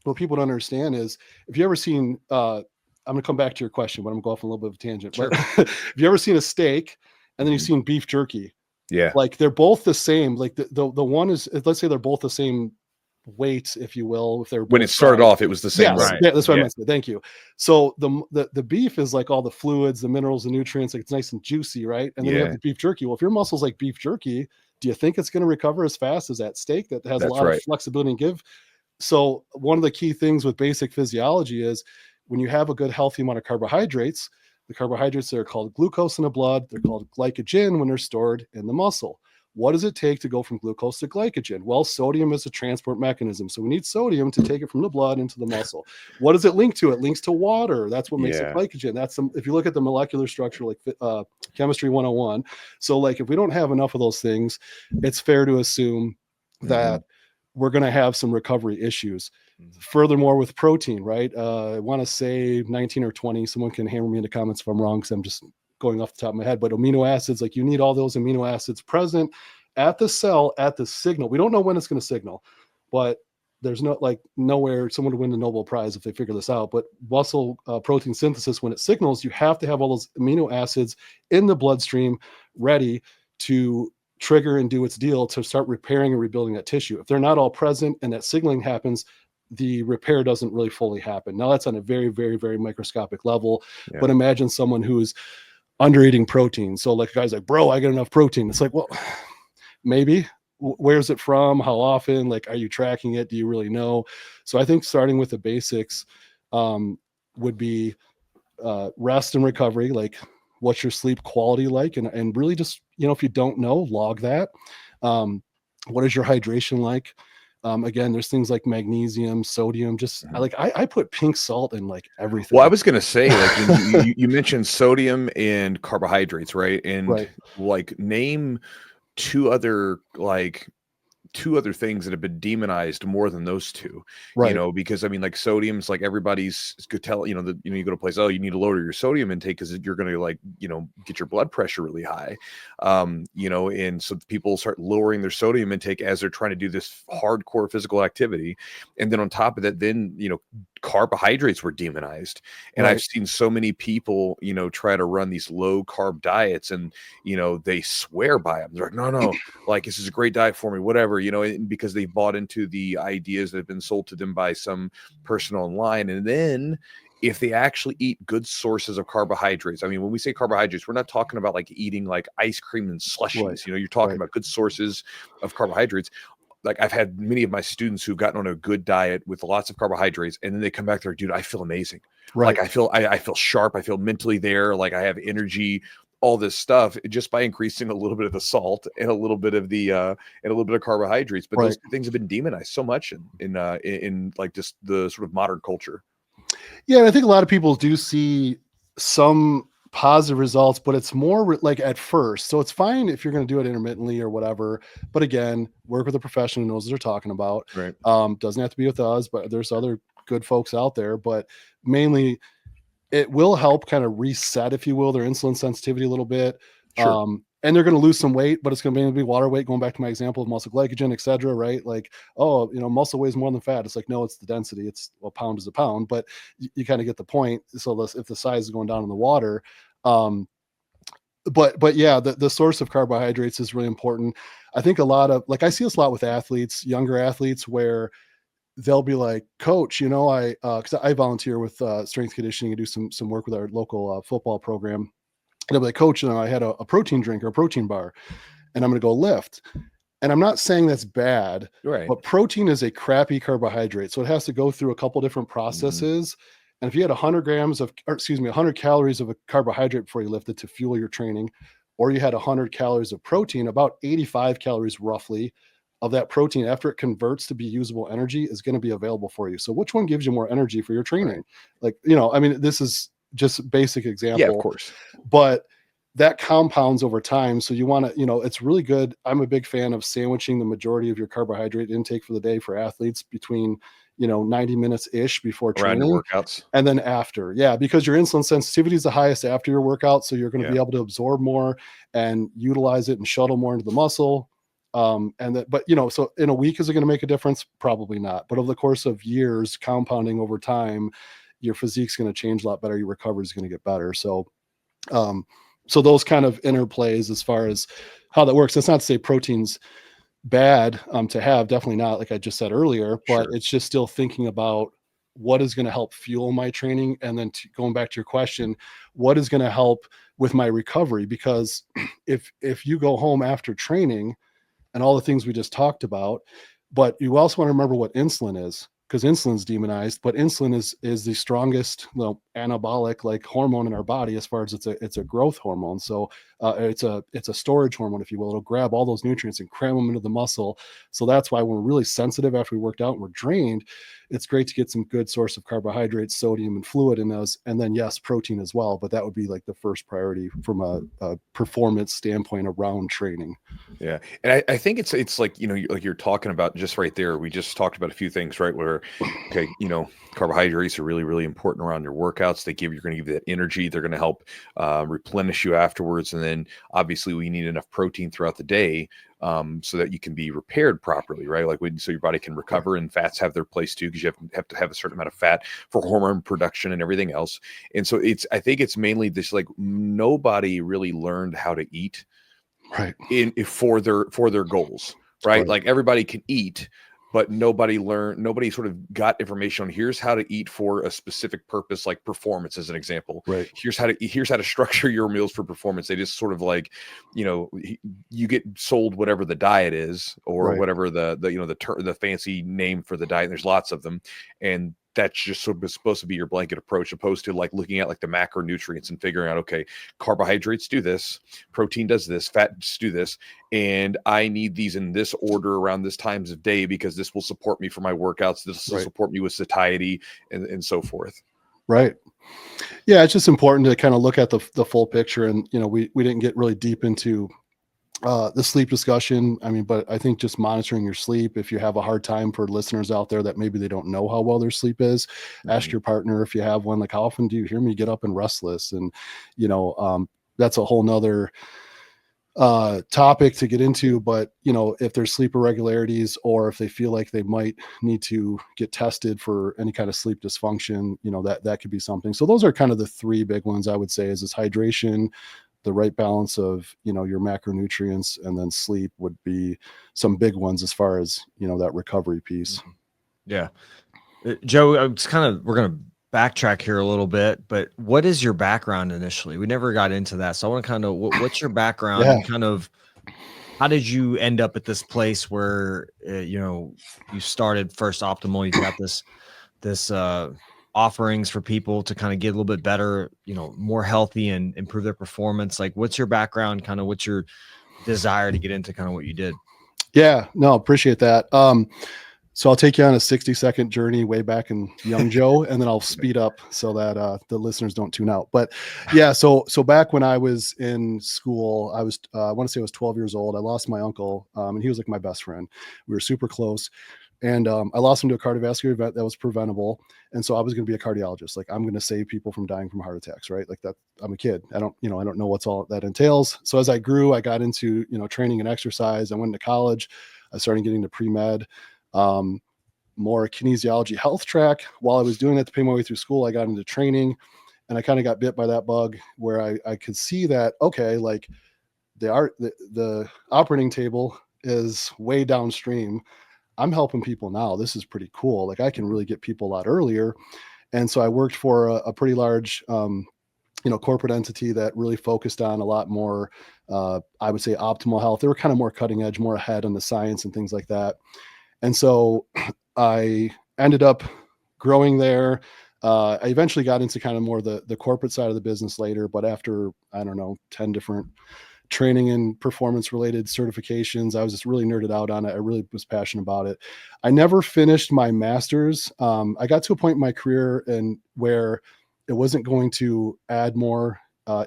what people don't understand is, if you ever seen, I'm going to come back to your question, but I'm going to go off on a little bit of a tangent. Sure. But have you ever seen a steak and then you've seen beef jerky? Yeah. Like, they're both the same. Like the one is, let's say they're both the same weight, if you will. If they're when it started off, it was the same. Yes, right. Yeah, that's what I meant to say. Thank you. So the beef is like all the fluids, the minerals, the nutrients, like it's nice and juicy, right? And then you have the beef jerky. Well, if your muscle's like beef jerky, do you think it's going to recover as fast as that steak that has a lot of flexibility and give? So one of the key things with basic physiology is, when you have a good healthy amount of carbohydrates, the carbohydrates that are called glucose in the blood, they're called glycogen when they're stored in the muscle. What does it take to go from glucose to glycogen? Well, sodium is a transport mechanism. So we need sodium to take it from the blood into the muscle. What does it link to? It links to water. That's what makes it glycogen. That's if you look at the molecular structure, like chemistry 101. So like, if we don't have enough of those things, it's fair to assume that we're going to have some recovery issues. Furthermore, with protein, right? I want to say 19 or 20. Someone can hammer me in the comments if I'm wrong, because I'm just going off the top of my head. But amino acids, like, you need all those amino acids present at the cell, at the signal. We don't know when it's going to signal, but there's nowhere someone would win the Nobel Prize if they figure this out. But muscle protein synthesis, when it signals, you have to have all those amino acids in the bloodstream ready to trigger and do its deal to start repairing and rebuilding that tissue. If they're not all present and that signaling happens, the repair doesn't really fully happen. Now, that's on a very, very, very microscopic level. But imagine someone who's under eating protein. So like, a guy's like, bro, I get enough protein. It's like, well, maybe. Where's it from? How often? Like, are you tracking it? Do you really know? So I think starting with the basics would be rest and recovery. Like, what's your sleep quality like? And really just, if you don't know, log that. What is your hydration like? Again, there's things like magnesium, sodium, just I put pink salt in like everything. Well, I was going to say, like, you mentioned sodium and carbohydrates, right? And like, name two other things that have been demonized more than those two, because I mean, like, sodium's like, everybody's could tell, you go to a place, oh, you need to lower your sodium intake because you're going to, like, get your blood pressure really high. And so people start lowering their sodium intake as they're trying to do this hardcore physical activity. And then on top of that, then, carbohydrates were demonized. And I've seen so many people, try to run these low carb diets, and, they swear by them. They're like, no, like, this is a great diet for me, whatever, because they bought into the ideas that have been sold to them by some person online. And then if they actually eat good sources of carbohydrates, I mean, when we say carbohydrates, we're not talking about like eating like ice cream and slushies, you're talking about good sources of carbohydrates. Like, I've had many of my students who've gotten on a good diet with lots of carbohydrates, and then they come back there, dude, I feel amazing. Like, I feel sharp. I feel mentally there. Like, I have energy, all this stuff, just by increasing a little bit of the salt and a little bit of the and a little bit of carbohydrates. But those things have been demonized so much in like just the sort of modern culture. Yeah, and I think a lot of people do see some positive results, but it's more like at first. So it's fine if you're going to do it intermittently or whatever. But again, work with a professional who knows what they're talking about. Right. Doesn't have to be with us, but there's other good folks out there. But mainly, it will help kind of reset, if you will, their insulin sensitivity a little bit. Sure. And they're going to lose some weight, but it's going to be water weight, going back to my example of muscle glycogen, et cetera, right? Like, oh, muscle weighs more than fat. It's like, no, it's the density. It's a pound is a pound, but you kind of get the point. So if the size is going down in the water, but yeah, the source of carbohydrates is really important. I think a lot of, like, I see this a lot with athletes, younger athletes, where they'll be like, coach, because I volunteer with strength conditioning and do some work with our local football program. And I'll be like, coach, I had a protein drink or a protein bar, and I'm going to go lift. And I'm not saying that's bad, Right. but protein is a crappy carbohydrate. So it has to go through a couple different processes. And if you had 100 calories of a carbohydrate before you lifted to fuel your training, or you had 100 calories of protein, about 85 calories roughly of that protein, after it converts to be usable energy, is going to be available for you. So which one gives you more energy for your training? Like, this is just basic example. Yeah, of course. But that compounds over time. So you want to, it's really good. I'm a big fan of sandwiching the majority of your carbohydrate intake for the day for athletes between, 90 minutes ish before Around training your workouts. and then after. Yeah, because your insulin sensitivity is the highest after your workout. So you're going to be able to absorb more and utilize it and shuttle more into the muscle. So in a week, is it going to make a difference? Probably not. But over the course of years, compounding over time, your physique's going to change a lot better. Your recovery is going to get better. So those kind of interplays as far as how that works. That's not to say protein's bad to have, definitely not, like I just said earlier, but it's just still thinking about what is going to help fuel my training. And then going back to your question, what is going to help with my recovery? Because if you go home after training and all the things we just talked about, but you also want to remember what insulin is, because insulin's demonized, but insulin is the strongest, anabolic like hormone in our body, as far as it's a growth hormone. So it's a storage hormone, if you will. It'll grab all those nutrients and cram them into the muscle. So that's why when we're really sensitive after we worked out and we're drained, it's great to get some good source of carbohydrates, sodium, and fluid in those. And then yes, protein as well. But that would be like the first priority from a performance standpoint around training. Yeah. And I think it's like, like you're talking about just right there. We just talked about a few things, right? Where, okay, carbohydrates are really, really important around your workouts. You're going to give you that energy. They're going to help replenish you afterwards. And then obviously we need enough protein throughout the day so that you can be repaired properly, right? So your body can recover, and fats have their place too, because you have to have a certain amount of fat for hormone production and everything else. And so I think it's mainly this, like, nobody really learned how to eat right for their goals, right? Like, everybody can eat, but nobody sort of got information on here's how to eat for a specific purpose, like performance as an example. Right. Here's how to structure your meals for performance. They just sort of like, you get sold whatever the diet is, or whatever the fancy name for the diet. And there's lots of them, and that's just sort of supposed to be your blanket approach, opposed to like looking at like the macronutrients and figuring out, okay, carbohydrates do this, protein does this, fats do this, and I need these in this order around this times of day, because this will support me for my workouts. This will support me with satiety and so forth. Right. Yeah. It's just important to kind of look at the full picture. And, we didn't get really deep into the sleep discussion. I mean, but I think just monitoring your sleep, if you have a hard time, for listeners out there that maybe they don't know how well their sleep is, ask your partner, if you have one, like, how often do you hear me get up and restless? And, that's a whole nother topic to get into. But, if there's sleep irregularities, or if they feel like they might need to get tested for any kind of sleep dysfunction, that could be something. So those are kind of the three big ones I would say, is hydration, the right balance of, your macronutrients, and then sleep would be some big ones as far as, that recovery piece. Yeah. Joe, we're going to backtrack here a little bit, but what is your background initially? We never got into that. So I want to kind of, what's your background and kind of, how did you end up at this place where, you started First Optimal, you've got this offerings for people to kind of get a little bit better, more healthy and improve their performance? Like, what's your background? Kind of what's your desire to get into kind of what you did? Yeah, no, appreciate that. So I'll take you on a 60-second journey way back in young Joe, and then I'll speed up so that the listeners don't tune out. But yeah, so back when I was in school, I was I want to say I was 12 years old. I lost my uncle, and he was like my best friend. We were super close, and I lost him to a cardiovascular event that was preventable. And so I was going to be a cardiologist. Like, I'm going to save people from dying from heart attacks, right? Like that. I'm a kid. I don't know what's all that entails. So as I grew, I got into training and exercise. I went to college. I started getting into pre-med. More kinesiology health track. While I was doing that to pay my way through school, I got into training, and I kind of got bit by that bug where I could see that, okay, like the operating table is way downstream. I'm helping people now. This is pretty cool. Like, I can really get people a lot earlier. And so I worked for a pretty large, corporate entity that really focused on a lot more, I would say, optimal health. They were kind of more cutting edge, more ahead on the science and things like that. And so I ended up growing there. I eventually got into kind of more the corporate side of the business later, but after, I don't know, 10 different training and performance related certifications, I was just really nerded out on it. I really was passionate about it. I never finished my master's. I got to a point in my career and where it wasn't going to add more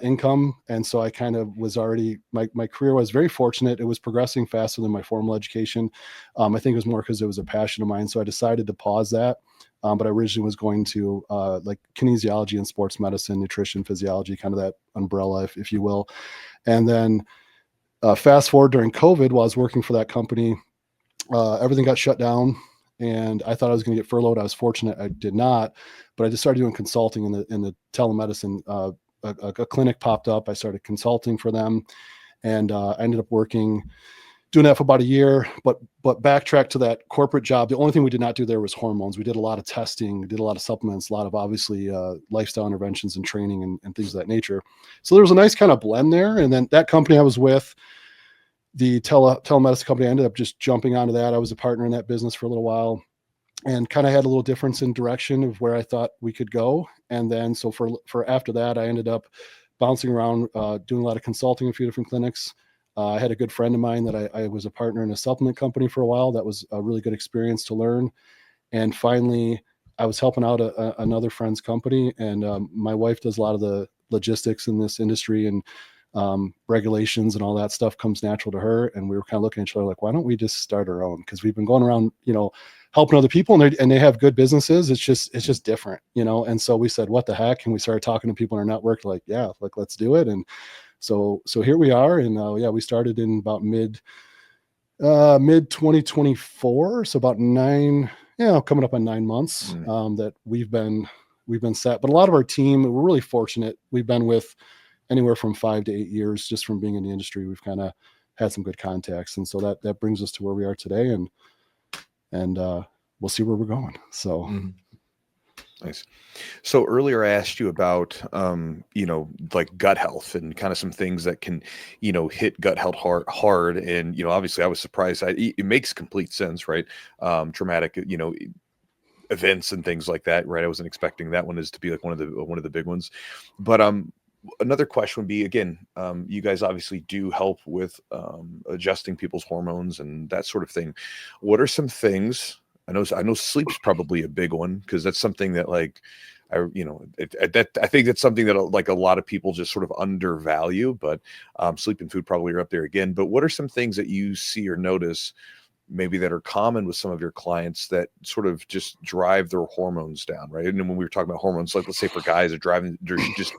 income. And so I kind of was already, my career was very fortunate. It was progressing faster than my formal education. I think it was more because it was a passion of mine. So I decided to pause that. But I originally was going to like kinesiology and sports medicine, nutrition, physiology, kind of that umbrella, if you will. And then fast forward during COVID, while I was working for that company, everything got shut down. And I thought I was going to get furloughed. I was fortunate I did not, but I just started doing consulting in the telemedicine. A clinic popped up. I started consulting for them, and I ended up doing that for about a year. But backtrack to that corporate job. The only thing we did not do there was hormones. We did a lot of testing, did a lot of supplements, a lot of obviously lifestyle interventions and training and things of that nature. So there was a nice kind of blend there. And then that company I was with, the telemedicine company, I ended up just jumping onto that. I was a partner in that business for a little while, and kind of had a little difference in direction of where I thought we could go. And then so for after that, I ended up bouncing around, doing a lot of consulting in a few different clinics. I had a good friend of mine that I was a partner in a supplement company for a while. That was a really good experience to learn. And finally, I was helping out another friend's company, and my wife does a lot of the logistics in this industry, and regulations and all that stuff comes natural to her. And we were kind of looking at each other like, why don't we just start our own? Because we've been going around, helping other people, and they have good businesses. It's just different, And so we said, what the heck? And we started talking to people in our network, like, yeah, like, let's do it. And so here we are. And we started in about mid 2024. So about coming up on 9 months that we've been set. But a lot of our team, we're really fortunate. We've been with anywhere from 5 to 8 years just from being in the industry. We've kind of had some good contacts. And so that brings us to where we are today. And we'll see where we're going. So nice. So earlier I asked you about, like gut health and kind of some things that can, hit gut health hard. And, obviously I was surprised. It makes complete sense, right? Traumatic, events and things like that, right? I wasn't expecting that one is to be like one of the big ones. But another question would be, again, you guys obviously do help with adjusting people's hormones and that sort of thing. What are some things? I know sleep's probably a big one, because that's something that, like, I think that's something that like a lot of people just sort of undervalue. But sleep and food probably are up there again. But what are some things that you see or notice maybe that are common with some of your clients that sort of just drive their hormones down, right? And then when we were talking about hormones, like, let's say for guys they're just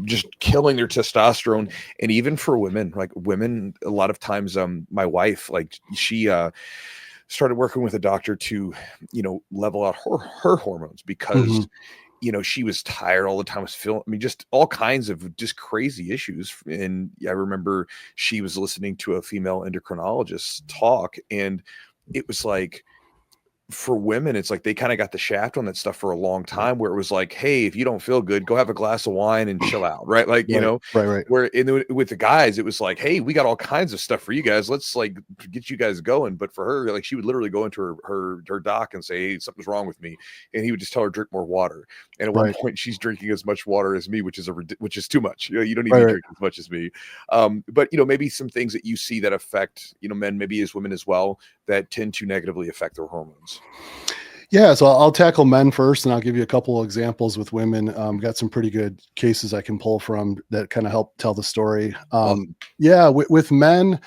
just killing their testosterone. And even for women, like women, a lot of times, my wife, like, she started working with a doctor to, level out her hormones, because she was tired all the time, was feeling, just all kinds of just crazy issues. And I remember she was listening to a female endocrinologist talk, and it was like, for women, it's like they kind of got the shaft on that stuff for a long time, where it was like, hey, if you don't feel good, go have a glass of wine and chill out, right? Like, right. Where with the guys, it was like, hey, we got all kinds of stuff for you guys. Let's, like, get you guys going. But for her, like, she would literally go into her doc and say, hey, something's wrong with me, and he would just tell her drink more water. And at one point, she's drinking as much water as me, which is too much. You don't need to drink as much as me. But maybe some things that you see that affect men, maybe as women as well, that tend to negatively affect their hormones? Yeah, so I'll tackle men first, and I'll give you a couple of examples with women. Got some pretty good cases I can pull from that kind of help tell the story. Awesome. Yeah, with men,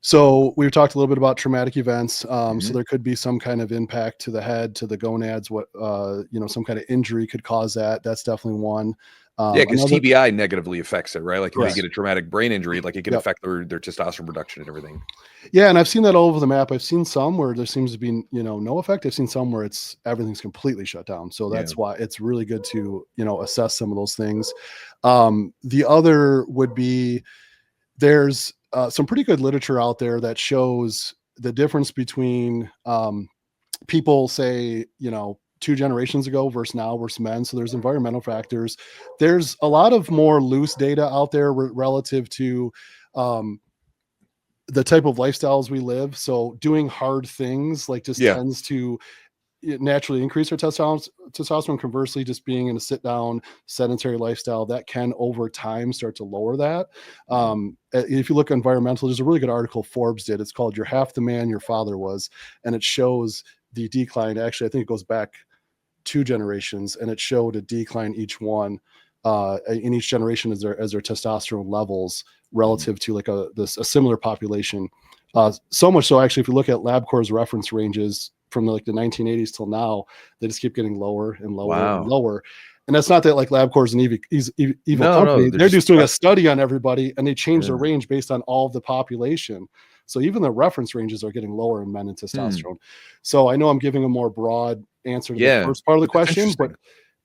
so we've talked a little bit about traumatic events. So Mhm. there could be some kind of impact to the head, to the gonads. What some kind of injury could cause that. That's definitely one. Yeah, because Another, TBI negatively affects it, right? Like if they correct. get a traumatic brain injury, like it can Yep. affect their testosterone production and everything. Yeah, and I've seen that all over the map. I've seen some where there seems to be, no effect. I've seen some where everything's completely shut down. So Yeah. that's why it's really good to, assess some of those things. The other would be there's some pretty good literature out there that shows the difference between people, say, 2 generations ago versus now versus men. So there's environmental factors. There's a lot of more loose data out there relative to um, the type of lifestyles we live. So doing hard things like just Yeah. tends to naturally increase our testosterone. Conversely, just being in a sit down sedentary lifestyle, that can over time start to lower that. If you look at environmental, there's a really good article Forbes did. It's called "You're Half the Man Your Father Was," and it shows the decline. Actually, I think it goes back 2 generations, and it showed a decline each one in each generation as their testosterone levels relative to like a similar population. So much so, actually, if you look at LabCorp's reference ranges from the 1980s till now, they just keep getting lower and lower and Wow. lower. And that's not that like LabCorp's an evil No, company. they're They're just just doing a trust. study on everybody, and they change their Yeah. range based on all of the population. So even the reference ranges are getting lower in men and Hmm. testosterone. So I know I'm giving a more broad answer to the Yeah, first part of the but that's question, interesting.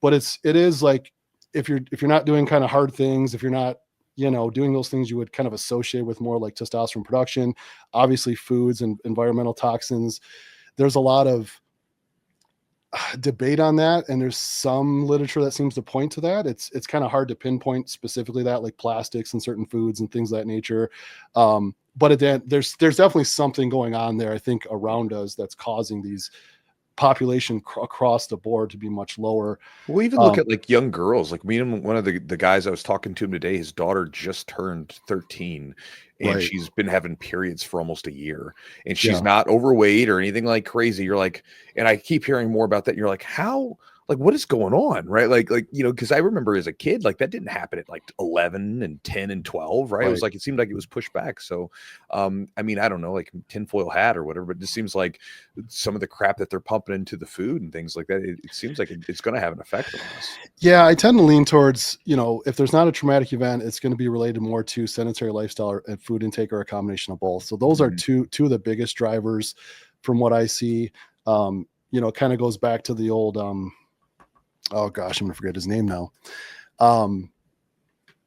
but it is like if you're not doing kind of hard things, if you're not doing those things you would kind of associate with more like testosterone production, obviously foods and environmental toxins, there's a lot of debate on that, and there's some literature that seems to point to that. It's kind of hard to pinpoint specifically that, like plastics and certain foods and things of that nature. But there's definitely something going on there, I think, around us that's causing these population across the board to be much lower. Well, even look at like young girls. Like me and one of the guys I was talking to him today, his daughter just turned 13 and Right. she's been having periods for almost a year. And she's Yeah. not overweight or anything like crazy. You're like, and I keep hearing more about that. And you're like, how, like, what is going on? Right. Because I remember as a kid, like that didn't happen at like 11 and 10 and 12. Right. It was Right. like, it seemed like it was pushed back. So, I mean, I don't know, like tinfoil hat or whatever, but it just seems like some of the crap that they're pumping into the food and things like that, it seems like it's going to have an effect on us. Yeah, I tend to lean towards, if there's not a traumatic event, it's going to be related more to sedentary lifestyle or food intake or a combination of both. So those are Mhm. two of the biggest drivers from what I see. It kind of goes back to the old oh gosh, I'm gonna forget his name now.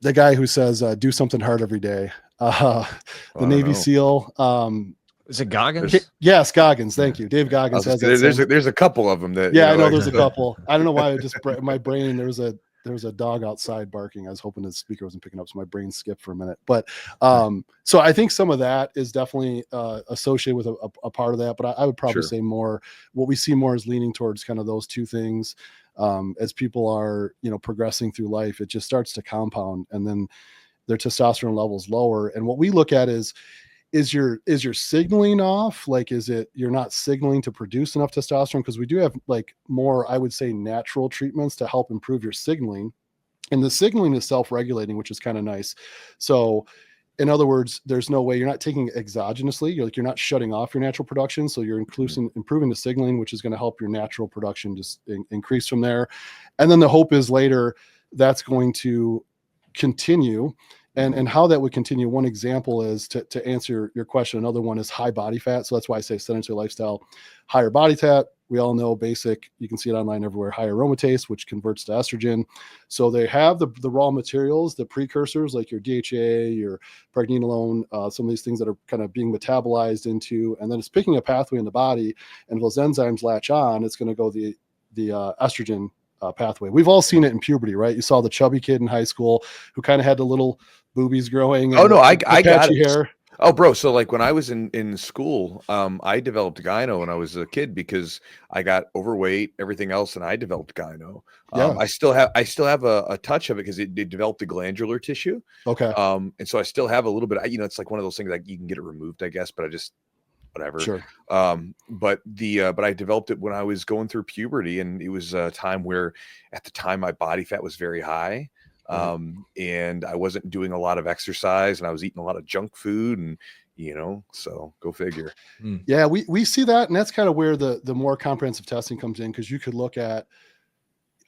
The guy who says do something hard every day. The I don't Navy know. SEAL. Is it Goggins? There's, Yes, Goggins. yeah. Thank you. Dave I Goggins was just has that there's saying. there's a couple of them that Yeah, I know like there's a couple. I don't know why my brain, there was a dog outside barking. I was hoping the speaker wasn't picking up, so my brain skipped for a minute. But so I think some of that is definitely associated with a part of that. But I would probably sure. say more what we see more is leaning towards kind of those two things. As people are progressing through life, it just starts to compound, and then their testosterone levels lower. And what we look at is your signaling off? Like, is it you're not signaling to produce enough testosterone? Because we do have like more, I would say, natural treatments to help improve your signaling, and the signaling is self-regulating, which is kind of nice. So in other words, there's no way you're not taking exogenously. You're not shutting off your natural production. So you're improving the signaling, which is going to help your natural production just increase from there. And then the hope is later that's going to continue. And how that would continue, one example is to answer your question. Another one is high body fat. So that's why I say sedentary lifestyle, higher body fat. We all know basic, you can see it online everywhere, high aromatase, which converts to estrogen. So they have the raw materials, the precursors like your DHA, your pregnenolone, some of these things that are kind of being metabolized into, and then it's picking a pathway in the body, and if those enzymes latch on, it's going to go the estrogen pathway. We've all seen it in puberty, right? You saw the chubby kid in high school who kind of had the little boobies growing Oh and no, the I got patchy it. hair. Oh, bro. So like when I was in school, I developed gyno when I was a kid because I got overweight, everything else, and I developed gyno. Yeah. I still have a touch of it because it developed the glandular tissue. Okay. And so I still have a little bit. It's like one of those things like you can get it removed, I guess, but whatever. Sure. But I developed it when I was going through puberty, and it was a time where at the time my body fat was very high. Right. And I wasn't doing a lot of exercise, and I was eating a lot of junk food, and so go figure. Yeah, we see that, and that's kind of where the more comprehensive testing comes in, because you could look at,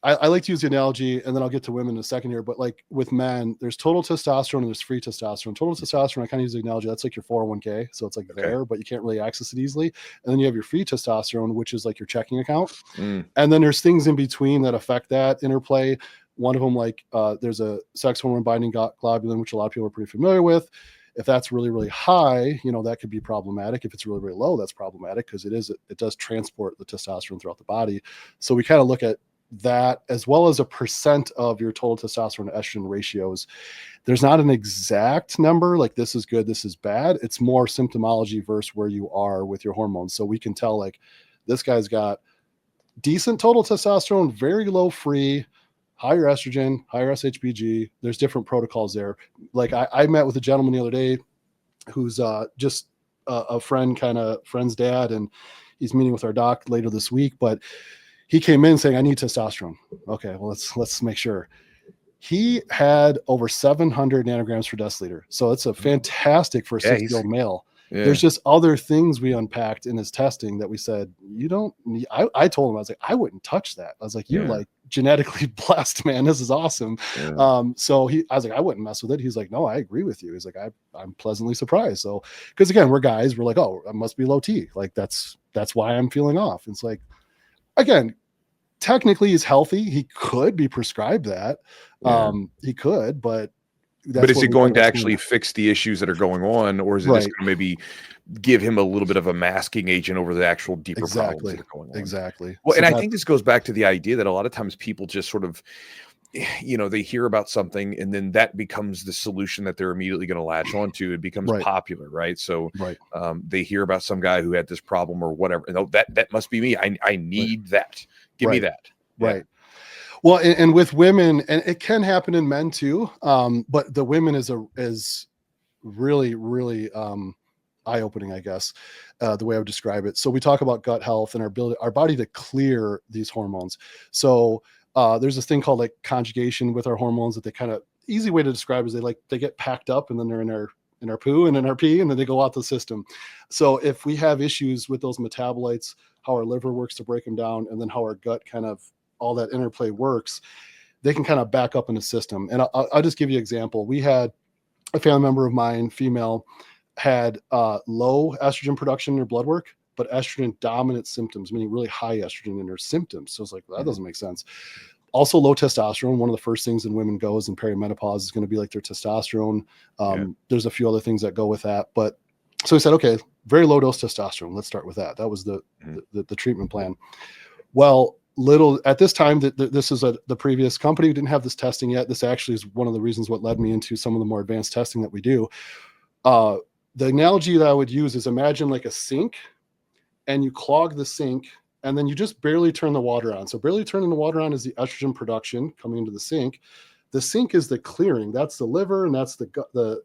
I like to use the analogy, and then I'll get to women in a second here, but like with men, there's total testosterone and there's free testosterone. Total testosterone, I kind of use the analogy, that's like your 401k. So it's like there, but you can't really access it easily. And then you have your free testosterone, which is like your checking account. And then there's things in between that affect that interplay. One of them, like there's a sex hormone binding globulin, which a lot of people are pretty familiar with. If that's really, really high, that could be problematic. If it's really, really low, that's problematic, because it does transport the testosterone throughout the body. So we kind of look at that, as well as a percent of your total testosterone to estrogen ratios. There's not an exact number, like this is good, this is bad. It's more symptomology versus where you are with your hormones. So we can tell, like, this guy's got decent total testosterone, very low free, higher estrogen, higher SHBG. There's different protocols there. Like I met with a gentleman the other day who's just a friend's dad, and he's meeting with our doc later this week, but he came in saying, I need testosterone. Okay, well, let's make sure. He had over 700 nanograms per deciliter. So it's a fantastic for a 60-year-old male. Yeah. There's just other things we unpacked in his testing that we said, you don't need. I told him, I was like, I wouldn't touch that. I was like, you're like genetically blessed, man. This is awesome. Yeah. So I was like, I wouldn't mess with it. He's like, no, I agree with you. He's like, I'm pleasantly surprised. So, because again, we're guys, we're like, oh, I must be low T. Like that's why I'm feeling off. It's like, again, technically he's healthy. He could be prescribed that. He could, but is it going to actually fix the issues that are going on, or is it just going to maybe give him a little bit of a masking agent over the actual deeper problems that are going on? Exactly. Well, and I think this goes back to the idea that a lot of times people just sort of, they hear about something, and then that becomes the solution that they're immediately going to latch onto. It becomes popular, right? So they hear about some guy who had this problem or whatever. No, that must be me. I need that. Give me that. Right. Well, and with women, and it can happen in men too, but the women is really, really eye-opening, I guess, the way I would describe it. So we talk about gut health and our body to clear these hormones. So there's this thing called like conjugation with our hormones, that they kind of, easy way to describe is they get packed up, and then they're in our poo and in our pee, and then they go out the system. So if we have issues with those metabolites, how our liver works to break them down, and then how our gut kind of, all that interplay works, they can kind of back up in the system. And I'll just give you an example. We had a family member of mine, female, had low estrogen production in her blood work, but estrogen dominant symptoms, meaning really high estrogen in her symptoms. So it's like, well, that doesn't make sense. Also low testosterone. One of the first things in women goes in perimenopause is going to be like their testosterone. There's a few other things that go with that. But so we said, okay, very low dose testosterone. Let's start with that. That was the treatment plan. Well, at this time, this is the previous company who didn't have this testing yet. This actually is one of the reasons what led me into some of the more advanced testing that we do. The analogy that I would use is, imagine like a sink, and you clog the sink, and then you just barely turn the water on. So barely turning the water on is the estrogen production coming into the sink. The sink is the clearing. That's the liver, and that's the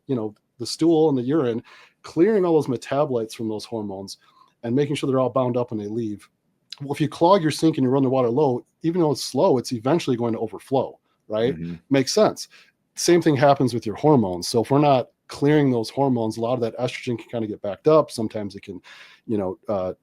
stool and the urine, clearing all those metabolites from those hormones and making sure they're all bound up when they leave. Well, if you clog your sink and you run the water low, even though it's slow, it's eventually going to overflow, right? Mm-hmm. Makes sense. Same thing happens with your hormones. So if we're not clearing those hormones, a lot of that estrogen can kind of get backed up. Sometimes it can,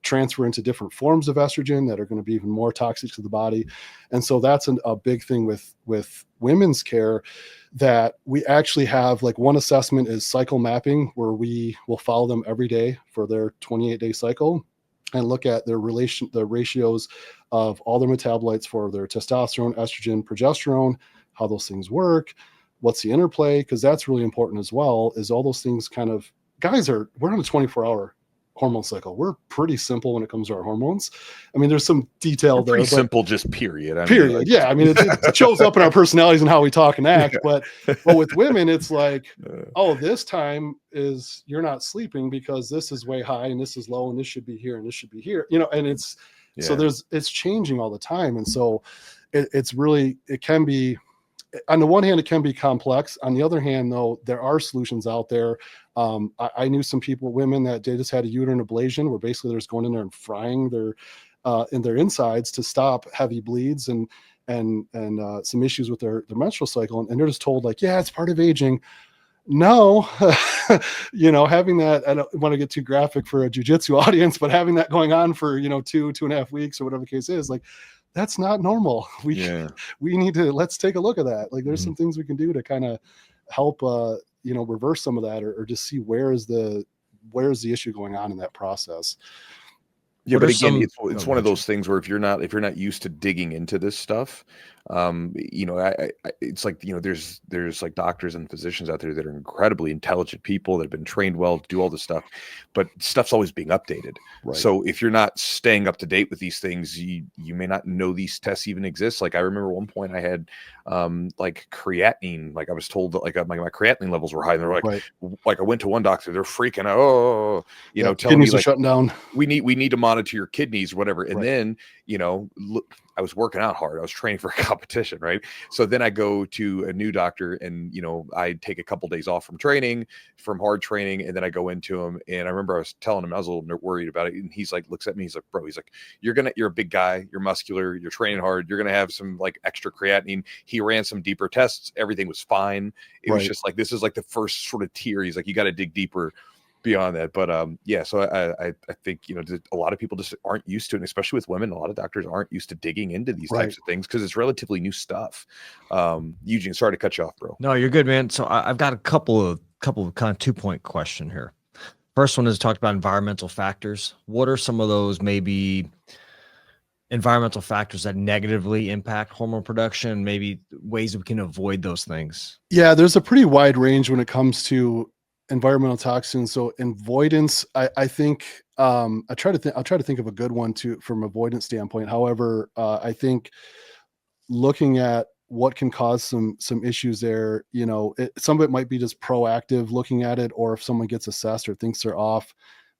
transfer into different forms of estrogen that are going to be even more toxic to the body. And so that's a big thing with women's care, that we actually have, like, one assessment is cycle mapping, where we will follow them every day for their 28-day cycle and look at the ratios of all their metabolites for their testosterone, estrogen, progesterone, how those things work, what's the interplay, because that's really important as well, is all those things kind of, we're on a 24-hour hormone cycle. We're pretty simple when it comes to our hormones. I mean, there's some detail there. Pretty simple, just period. Yeah. I mean, it shows up in our personalities and how we talk and act. But with women, it's like, this time is, you're not sleeping because this is way high and this is low and this should be here and this should be here. And it's so it's changing all the time. And so it can be on the one hand, it can be complex. On the other hand, though, there are solutions out there. I knew some women that just had a uterine ablation, where basically they're just going in there and frying in their insides to stop heavy bleeds and some issues with their menstrual cycle. And they're just told, like, yeah, it's part of aging. No, having that, I don't want to get too graphic for a jiu-jitsu audience, but having that going on for, 2.5 weeks or whatever the case is, like, that's not normal. We need to, let's take a look at that. Like, there's some things we can do to kind of help, reverse some of that, or just see where's the issue going on in that process. Yeah, but again, it's one of those things where if you're not used to digging into this stuff, it's like, there's like doctors and physicians out there that are incredibly intelligent people that have been trained well to do all this stuff, but stuff's always being updated. Right. So if you're not staying up to date with these things, you may not know these tests even exist. Like, I remember one point I had like creatinine, like I was told that like my creatinine levels were high, and they're like, like I went to one doctor, they're freaking out, telling me, like, shutting down. We need to monitor your kidneys, whatever. And then, look, I was working out hard. I was training for a competition, right? So then I go to a new doctor, and I take a couple days off from hard training, and then I go into him. And I remember I was telling him I was a little worried about it, and he's like, looks at me, he's like, bro, he's like, you're a big guy, you're muscular, you're training hard, you're gonna have some like extra creatinine. He ran some deeper tests, everything was fine. It was just like, this is like the first sort of tier. He's like, you got to dig deeper beyond that. But so I think a lot of people just aren't used to it, and especially with women, a lot of doctors aren't used to digging into these types of things because it's relatively new stuff. Eugene, sorry to cut you off, bro. No, you're good, man. So I've got a couple of kind of 2-point question here. First one is talked about environmental factors. What are some of those maybe environmental factors that negatively impact hormone production, maybe ways we can avoid those things? Yeah, there's a pretty wide range when it comes to environmental toxins. So avoidance, I think, I'll try to think of a good one from avoidance standpoint. However, I think looking at what can cause some issues there, some of it might be just proactive looking at it, or if someone gets assessed or thinks they're off,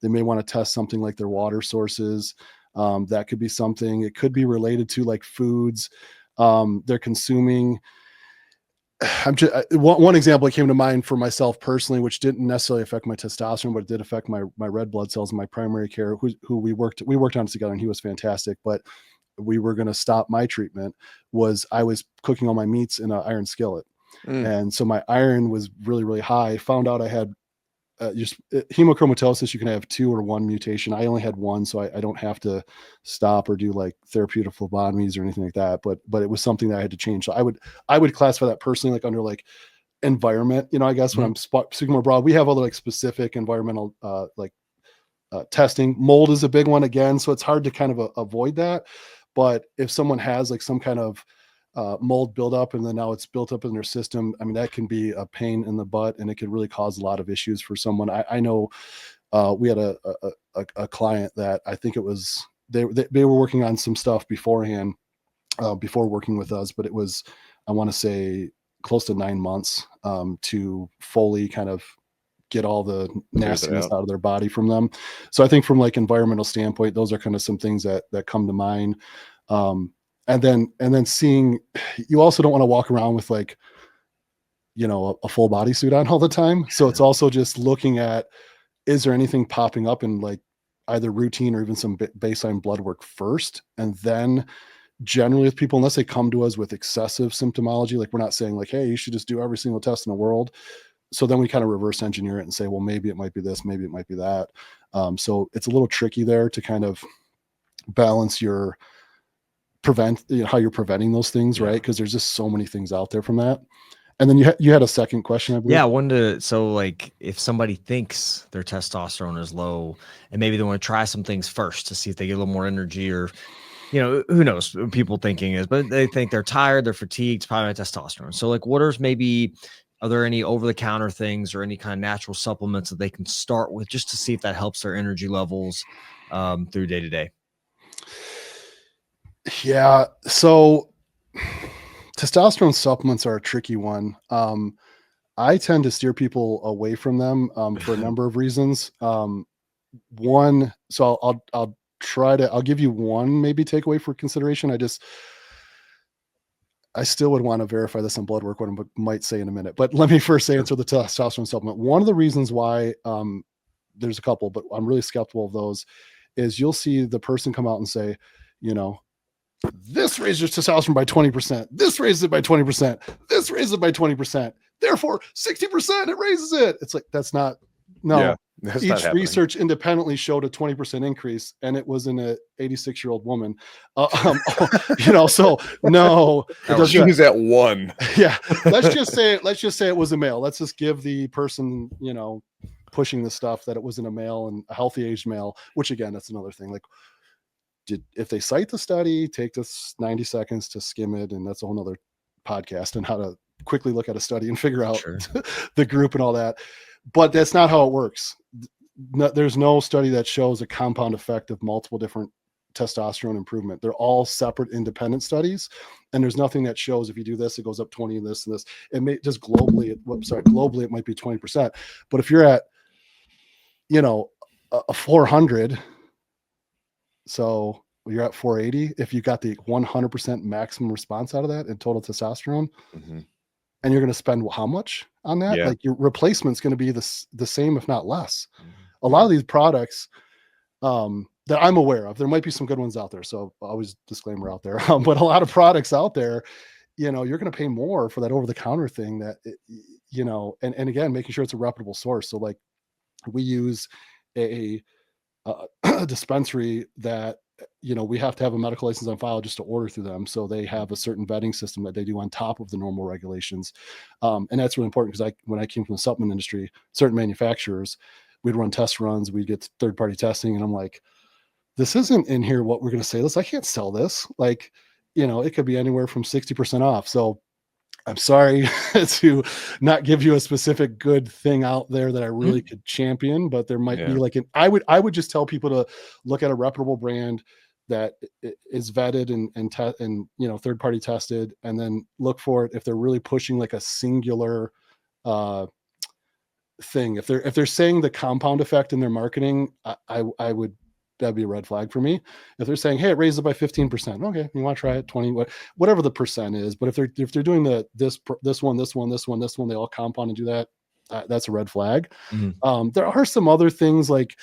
they may want to test something like their water sources. That could be something. It could be related to like foods they're consuming. One example that came to mind for myself personally, which didn't necessarily affect my testosterone, but it did affect my red blood cells in my primary care, who we worked on together, and he was fantastic. But we were going to stop my treatment. I was cooking all my meats in an iron skillet. And so my iron was really, really high. Found out I had hemochromatosis. You can have 2 or 1 mutation. I only had 1, so I don't have to stop or do like therapeutic phlebotomies or anything like that. But it was something that I had to change. So I would classify that personally like under like environment. I guess when I'm speaking more broad, we have other like specific environmental testing. Mold is a big one again, so it's hard to kind of avoid that. But if someone has like some kind of mold buildup, and then now it's built up in their system, I mean, that can be a pain in the butt, and it could really cause a lot of issues for someone. I know we had a client that I think it was, they were working on some stuff beforehand, before working with us, but it was, I want to say, close to 9 months to fully kind of get all the nastiness out of their body from them. So I think from like environmental standpoint, those are kind of some things that come to mind. And then seeing, you also don't want to walk around with like, a full bodysuit on all the time. So it's also just looking at, is there anything popping up in like either routine or even some baseline blood work first? And then generally with people, unless they come to us with excessive symptomology, like we're not saying like, hey, you should just do every single test in the world. So then we kind of reverse engineer it and say, well, maybe it might be this, maybe it might be that. So it's a little tricky there to kind of balance your how you're preventing those things, right? Because there's just so many things out there from that. And then you had a second question, I believe. Yeah, so like if somebody thinks their testosterone is low, and maybe they want to try some things first to see if they get a little more energy, or who knows what people thinking is, but they think they're tired, they're fatigued, it's probably testosterone. So like, are there any over-the-counter things or any kind of natural supplements that they can start with just to see if that helps their energy levels through day to day? Yeah. So testosterone supplements are a tricky one. I tend to steer people away from them for a number of reasons. One, so I'll give you one maybe takeaway for consideration. I still would want to verify this on blood work, what I might say in a minute, but let me first answer the testosterone supplement. One of the reasons why, there's a couple, but I'm really skeptical of those, is you'll see the person come out and say, this raises your testosterone by 20%. This raises it by 20%. This raises it by 20%. Therefore, 60% it raises it. It's like, that's not, no. Yeah, that's not each happening. research independently showed a 20% increase, and it was in a 86-year-old woman. So no, it doesn't. She was at 1. Yeah, let's just say it was a male. Let's just give the person, pushing the stuff, that it wasn't a male and a healthy aged male, which again, that's another thing. Like, if they cite the study, take this 90 seconds to skim it, and that's a whole nother podcast, and how to quickly look at a study and figure out the group and all that. But that's not how it works. There's no study that shows a compound effect of multiple different testosterone improvement. They're all separate independent studies, and there's nothing that shows if you do this, it goes up 20 and this and this. It may just globally it might be 20%. But if you're at, a 400, so you're at 480, if you got the 100% maximum response out of that in total testosterone, and you're going to spend how much on that? Like, your replacement's going to be the same, if not less. A lot of these products that I'm aware of, there might be some good ones out there, so always disclaimer out there, but a lot of products out there, you're going to pay more for that over-the-counter thing, that and again, making sure it's a reputable source. So like, we use a dispensary that, we have to have a medical license on file just to order through them. So they have a certain vetting system that they do on top of the normal regulations. And that's really important, because when I came from the supplement industry, certain manufacturers, we'd run test runs, we'd get third-party testing, and I'm like, this isn't in here what we're going to say this. I can't sell this. Like, it could be anywhere from 60% off. So I'm sorry to not give you a specific good thing out there that I really could champion, but there might be like I would just tell people to look at a reputable brand that is vetted and third party tested, and then look for it if they're really pushing like a singular thing. If they're saying the compound effect in their marketing, I would, that'd be a red flag for me. If they're saying, hey, it raises it by 15%, okay, you want to try it, 20, whatever the percent is. But if they're doing this one, they all compound and do that, that's a red flag. There are some other things, like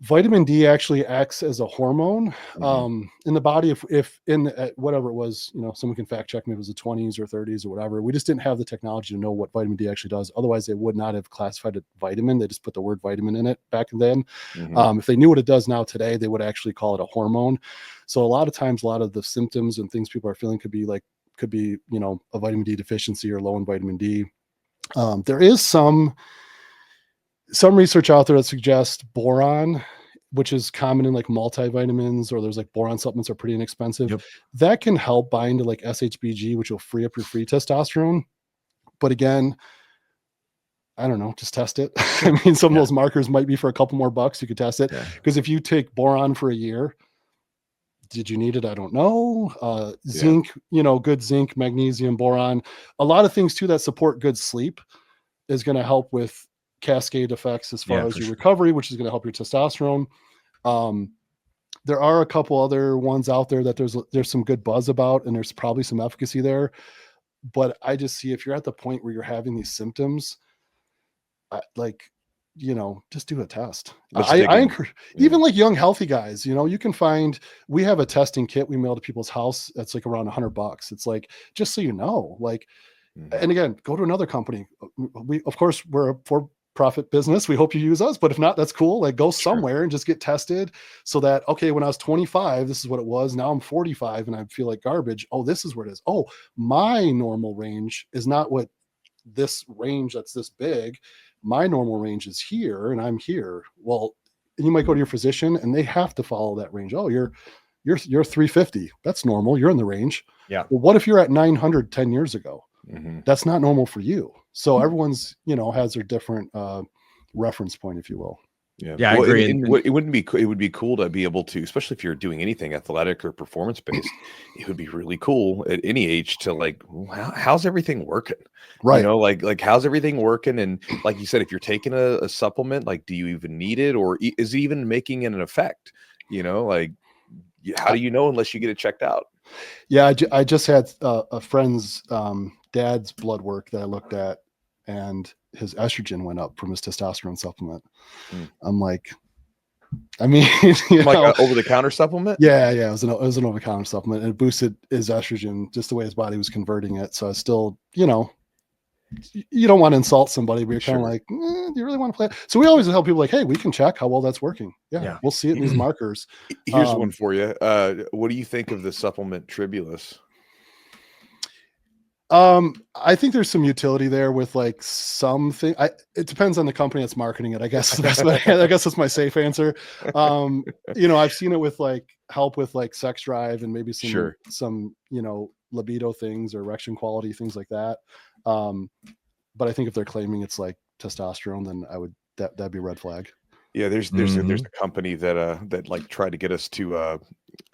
vitamin D actually acts as a hormone in the body. If in whatever it was, someone can fact check me if it was the 20s or 30s or whatever. We just didn't have the technology to know what vitamin D actually does. Otherwise, they would not have classified it vitamin. They just put the word vitamin in it back then. If they knew what it does now today, they would actually call it a hormone. So a lot of times, a lot of the symptoms and things people are feeling could be a vitamin D deficiency or low in vitamin D. There is some research out there that suggests boron, which is common in like multivitamins, or there's like boron supplements are pretty inexpensive. That can help bind to like SHBG, which will free up your free testosterone. But again, I don't know, just test it. I mean, some of those markers might be for a couple more bucks. You could test it, because if you take boron for a year, did you need it? I don't know. Zinc, good zinc, magnesium, boron, a lot of things too that support good sleep is going to help with cascade effects as far as your recovery, which is going to help your testosterone. There are a couple other ones out there that there's some good buzz about, and there's probably some efficacy there. But I just see, if you're at the point where you're having these symptoms, just do a test. I encourage even like young, healthy guys, you can find, we have a testing kit we mail to people's house. That's like around $100. It's like, just so and again, go to another company. Of course, we're a for-profit business. We hope you use us, but if not, that's cool. Like, go somewhere and just get tested, so that, okay, when I was 25, this is what it was. Now I'm 45 and I feel like garbage. Oh, this is where it is. Oh, my normal range is not what this range that's this big. My normal range is here, and I'm here. Well, you might go to your physician and they have to follow that range. Oh, you're 350. That's normal. You're in the range. Yeah. Well, what if you're at 900 10 years ago? That's not normal for you. So everyone's, has their different reference point, if you will. I agree. It would be cool to be able to, especially if you're doing anything athletic or performance based, it would be really cool at any age to like, how's everything working? Right. Like how's everything working? And like you said, if you're taking a supplement, like, do you even need it, or is it even making an effect? How do you know unless you get it checked out? Yeah, I just had a friend's dad's blood work that I looked at, and his estrogen went up from his testosterone supplement. Mm. I'm like, I mean, Like an over-the-counter supplement? yeah, it was an over-the-counter supplement, and it boosted his estrogen just the way his body was converting it. So I still, you don't want to insult somebody, but you're kind of Sure. like, do you really want to play? So we always tell people like, hey, we can check how well that's working. Yeah. We'll see it in these markers. Here's one for you. What do you think of the supplement Tribulus? I think there's some utility there with like something. It depends on the company that's marketing it. I guess I guess that's my safe answer. I've seen it with like help with like sex drive and maybe some libido things or erection quality, things like that. But I think if they're claiming it's like testosterone, then that'd be a red flag. Yeah, there's a company that like tried to get us to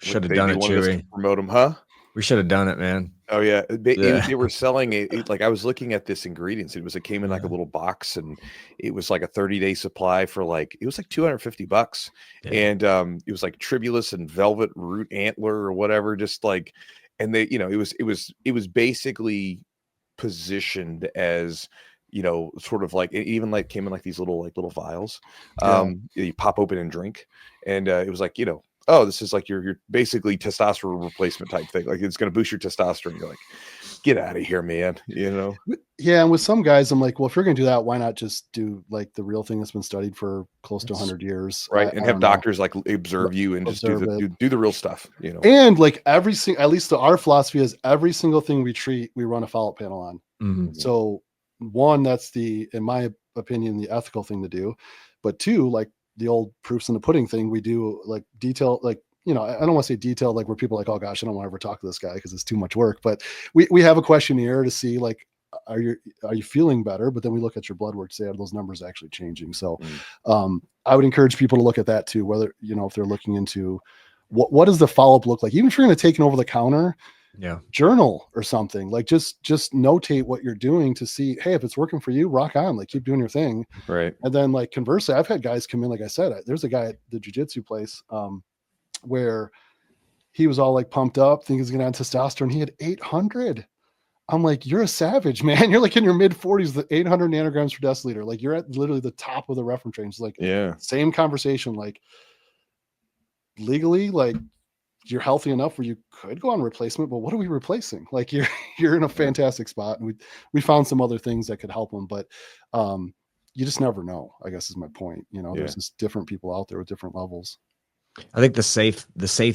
should have done it, Chewy. Promote them, huh? We should have done it, man. Oh yeah, they were selling it. Like I was looking at this ingredients. It came in like a little box, and it was like a 30-day supply for like it was like $250, and it was like Tribulus and velvet root antler or whatever. Just like, and they, it was basically positioned as sort of like it even like came in like these little vials. You pop open and drink, and it was like oh, this is like your basically testosterone replacement type thing. Like it's going to boost your testosterone. You're like, get out of here, man. Yeah. And with some guys, I'm like, well, if you're going to do that, why not just do like the real thing that's been studied for close to 100 years, right? And have doctors like observe you and just do the real stuff. And like at least our philosophy is every single thing we treat, we run a follow-up panel on. Mm-hmm. So one, that's in my opinion, the ethical thing to do. But two, like the old proofs in the pudding thing, we do like detail, like, I don't want to say detailed, like where people are like, oh gosh, I don't want to ever talk to this guy because it's too much work. But we have a questionnaire to see like, are you feeling better? But then we look at your blood work to say, are those numbers actually changing? So I would encourage people to look at that too, whether, if they're looking into what does the follow-up look like? Even if you're going to take an over the counter, journal or something, like just notate what you're doing to see, hey, if it's working for you, rock on, like keep doing your thing. Right. And then like conversely, I've had guys come in, like I said, there's a guy at the Jiu-Jitsu place where he was all like pumped up, thinking he's gonna have testosterone. He had 800. I'm like, you're a savage, man. You're like in your mid 40s, the 800 nanograms per deciliter. Like you're at literally the top of the reference range. Like same conversation, like legally, like you're healthy enough where you could go on replacement, but what are we replacing? Like you're in a fantastic spot. And we found some other things that could help them, but you just never know, I guess is my point. There's just different people out there with different levels. I think the safe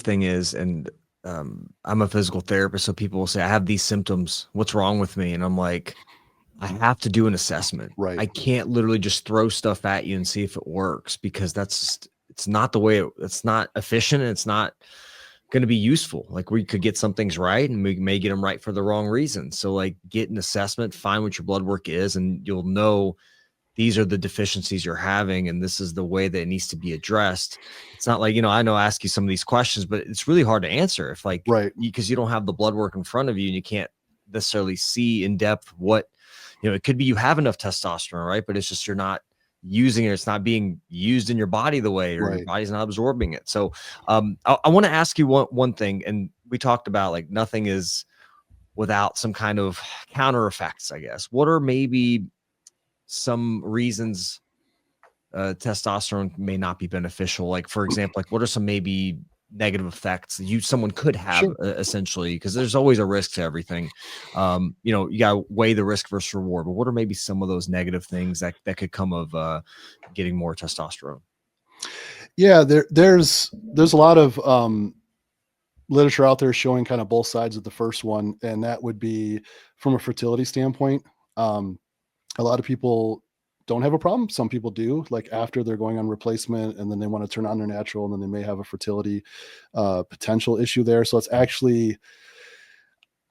thing is, and I'm a physical therapist, so people will say, I have these symptoms, what's wrong with me? And I'm like, I have to do an assessment. Right. I can't literally just throw stuff at you and see if it works, because it's not the way it's not efficient. And it's not going to be useful. Like we could get some things right and we may get them right for the wrong reason. So like get an assessment, find what your blood work is, and you'll know these are the deficiencies you're having, and this is the way that it needs to be addressed. It's not like, I know I ask you some of these questions, but it's really hard to answer if like, because you don't have the blood work in front of you and you can't necessarily see in depth what, it could be you have enough testosterone, right? But it's just, you're not using it. It's not being used in your body the way, or your body's not absorbing it. So I want to ask you one thing, and we talked about like nothing is without some kind of counter effects, I guess. What are maybe some reasons testosterone may not be beneficial? Like, for example, like what are some maybe negative effects someone could have essentially, because there's always a risk to everything. You gotta weigh the risk versus reward, but what are maybe some of those negative things that could come of getting more testosterone? Yeah, there's a lot of literature out there showing kind of both sides of the first one, and that would be from a fertility standpoint. A lot of people don't have a problem. Some people do, like after they're going on replacement and then they want to turn on their natural, and then they may have a fertility potential issue there. So it's actually,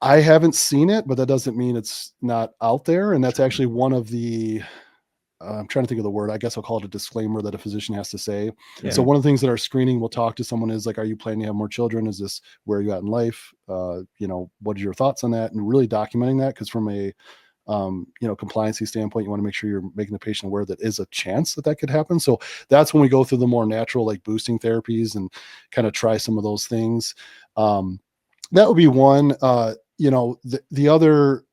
I haven't seen it, but that doesn't mean it's not out there. And that's actually one of the, I'm trying to think of the word, I guess I'll call it a disclaimer that a physician has to say. Yeah. So one of the things that our screening will talk to someone is like, are you planning to have more children? Is this where you at in life? What are your thoughts on that? And really documenting that, because from a compliancy standpoint, you want to make sure you're making the patient aware that is a chance that could happen. So that's when we go through the more natural, like boosting therapies and kind of try some of those things. That would be one. The other,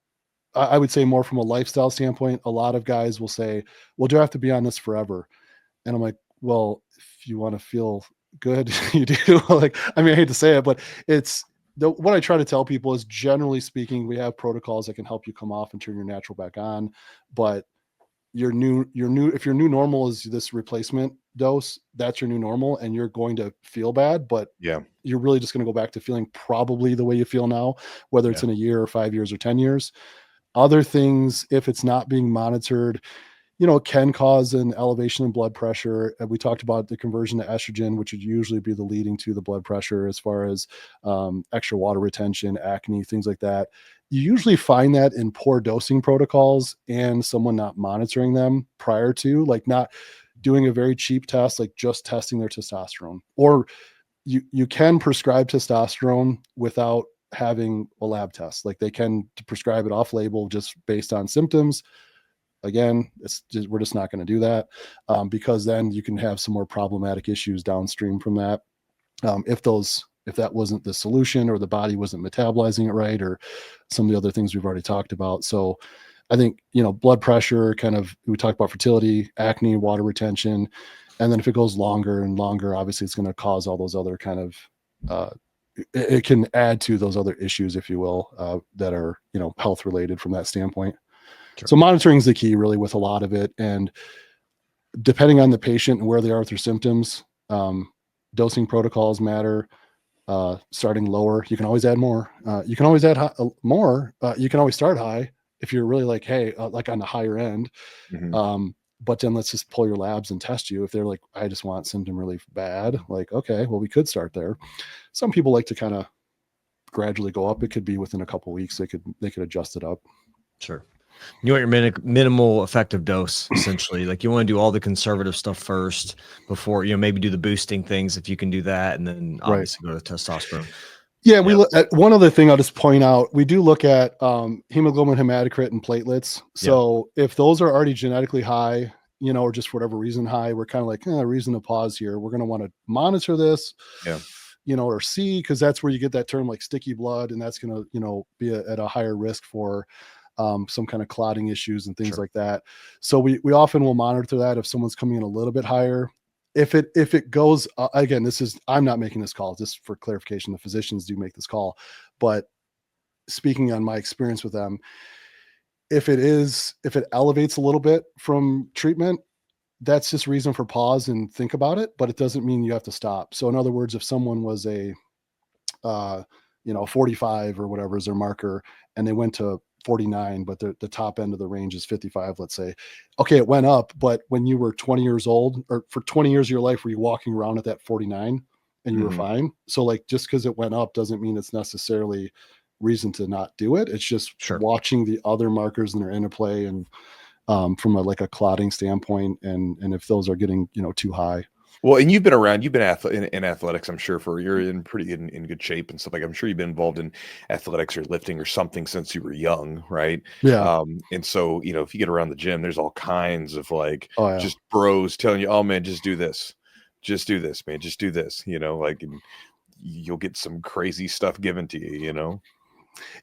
I would say more from a lifestyle standpoint, a lot of guys will say, well, do I have to be on this forever? And I'm like, well, if you want to feel good, you do. Like, I mean, I hate to say it, but what I try to tell people is, generally speaking, we have protocols that can help you come off and turn your natural back on. But if your new normal is this replacement dose, that's your new normal, and you're going to feel bad, but Yeah. you're really just going to go back to feeling probably the way you feel now, whether it's in a year or 5 years or 10 years. Other things, if it's not being monitored, can cause an elevation in blood pressure. And we talked about the conversion to estrogen, which would usually be the leading to the blood pressure, as far as extra water retention, acne, things like that. You usually find that in poor dosing protocols and someone not monitoring them prior to, like not doing a very cheap test, like just testing their testosterone. Or you can prescribe testosterone without having a lab test. Like they can prescribe it off label just based on symptoms. Again, we're just not going to do that, because then you can have some more problematic issues downstream from that. If that wasn't the solution, or the body wasn't metabolizing it right, or some of the other things we've already talked about. So I think, blood pressure, we talked about fertility, acne, water retention. And then if it goes longer and longer, obviously it's going to cause all those other it can add to those other issues, if you will, that are, health related from that standpoint. Sure. So monitoring is the key, really, with a lot of it. And depending on the patient and where they are with their symptoms, dosing protocols matter. Starting lower, you can always add more. You can always add more. You can always start high if you're really like, hey, like on the higher end. Mm-hmm. But then let's just pull your labs and test you. If they're like, I just want symptom relief bad, like, okay, well, we could start there. Some people like to kind of gradually go up. It could be within a couple of weeks. They could adjust it up. Sure. You want your minimal effective dose, essentially. Like you want to do all the conservative stuff first before, maybe do the boosting things if you can do that, and then obviously go to testosterone. Yeah, we look at one other thing. I'll just point out, we do look at hemoglobin, hematocrit, and platelets. So if those are already genetically high, or just for whatever reason high, we're kind of like, reason to pause here. We're going to want to monitor this. Yeah. Or see, because that's where you get that term like sticky blood, and that's going to, be at a higher risk for some kind of clotting issues and things like that. So we often will monitor that if someone's coming in a little bit higher. If it goes, again, I'm not making this call, just for clarification, the physicians do make this call, but speaking on my experience with them, if it elevates a little bit from treatment, that's just reason for pause and think about it, but it doesn't mean you have to stop. So in other words, if someone was a 45 or whatever is their marker, and they went to 49, but the top end of the range is 55, let's say. Okay, it went up, but when you were 20 years old, or for 20 years of your life, were you walking around at that 49 and you were fine? So like, just because it went up doesn't mean it's necessarily reason to not do it. It's just watching the other markers and their interplay, and from a clotting standpoint, and if those are getting, too high. Well, and you've been in athletics, I'm sure, you're in pretty in good shape and stuff. Like, I'm sure you've been involved in athletics or lifting or something since you were young, right? Yeah. And so, if you get around the gym, there's all kinds of just bros telling you, oh man, just do this, man, just do this, and you'll get some crazy stuff given to you,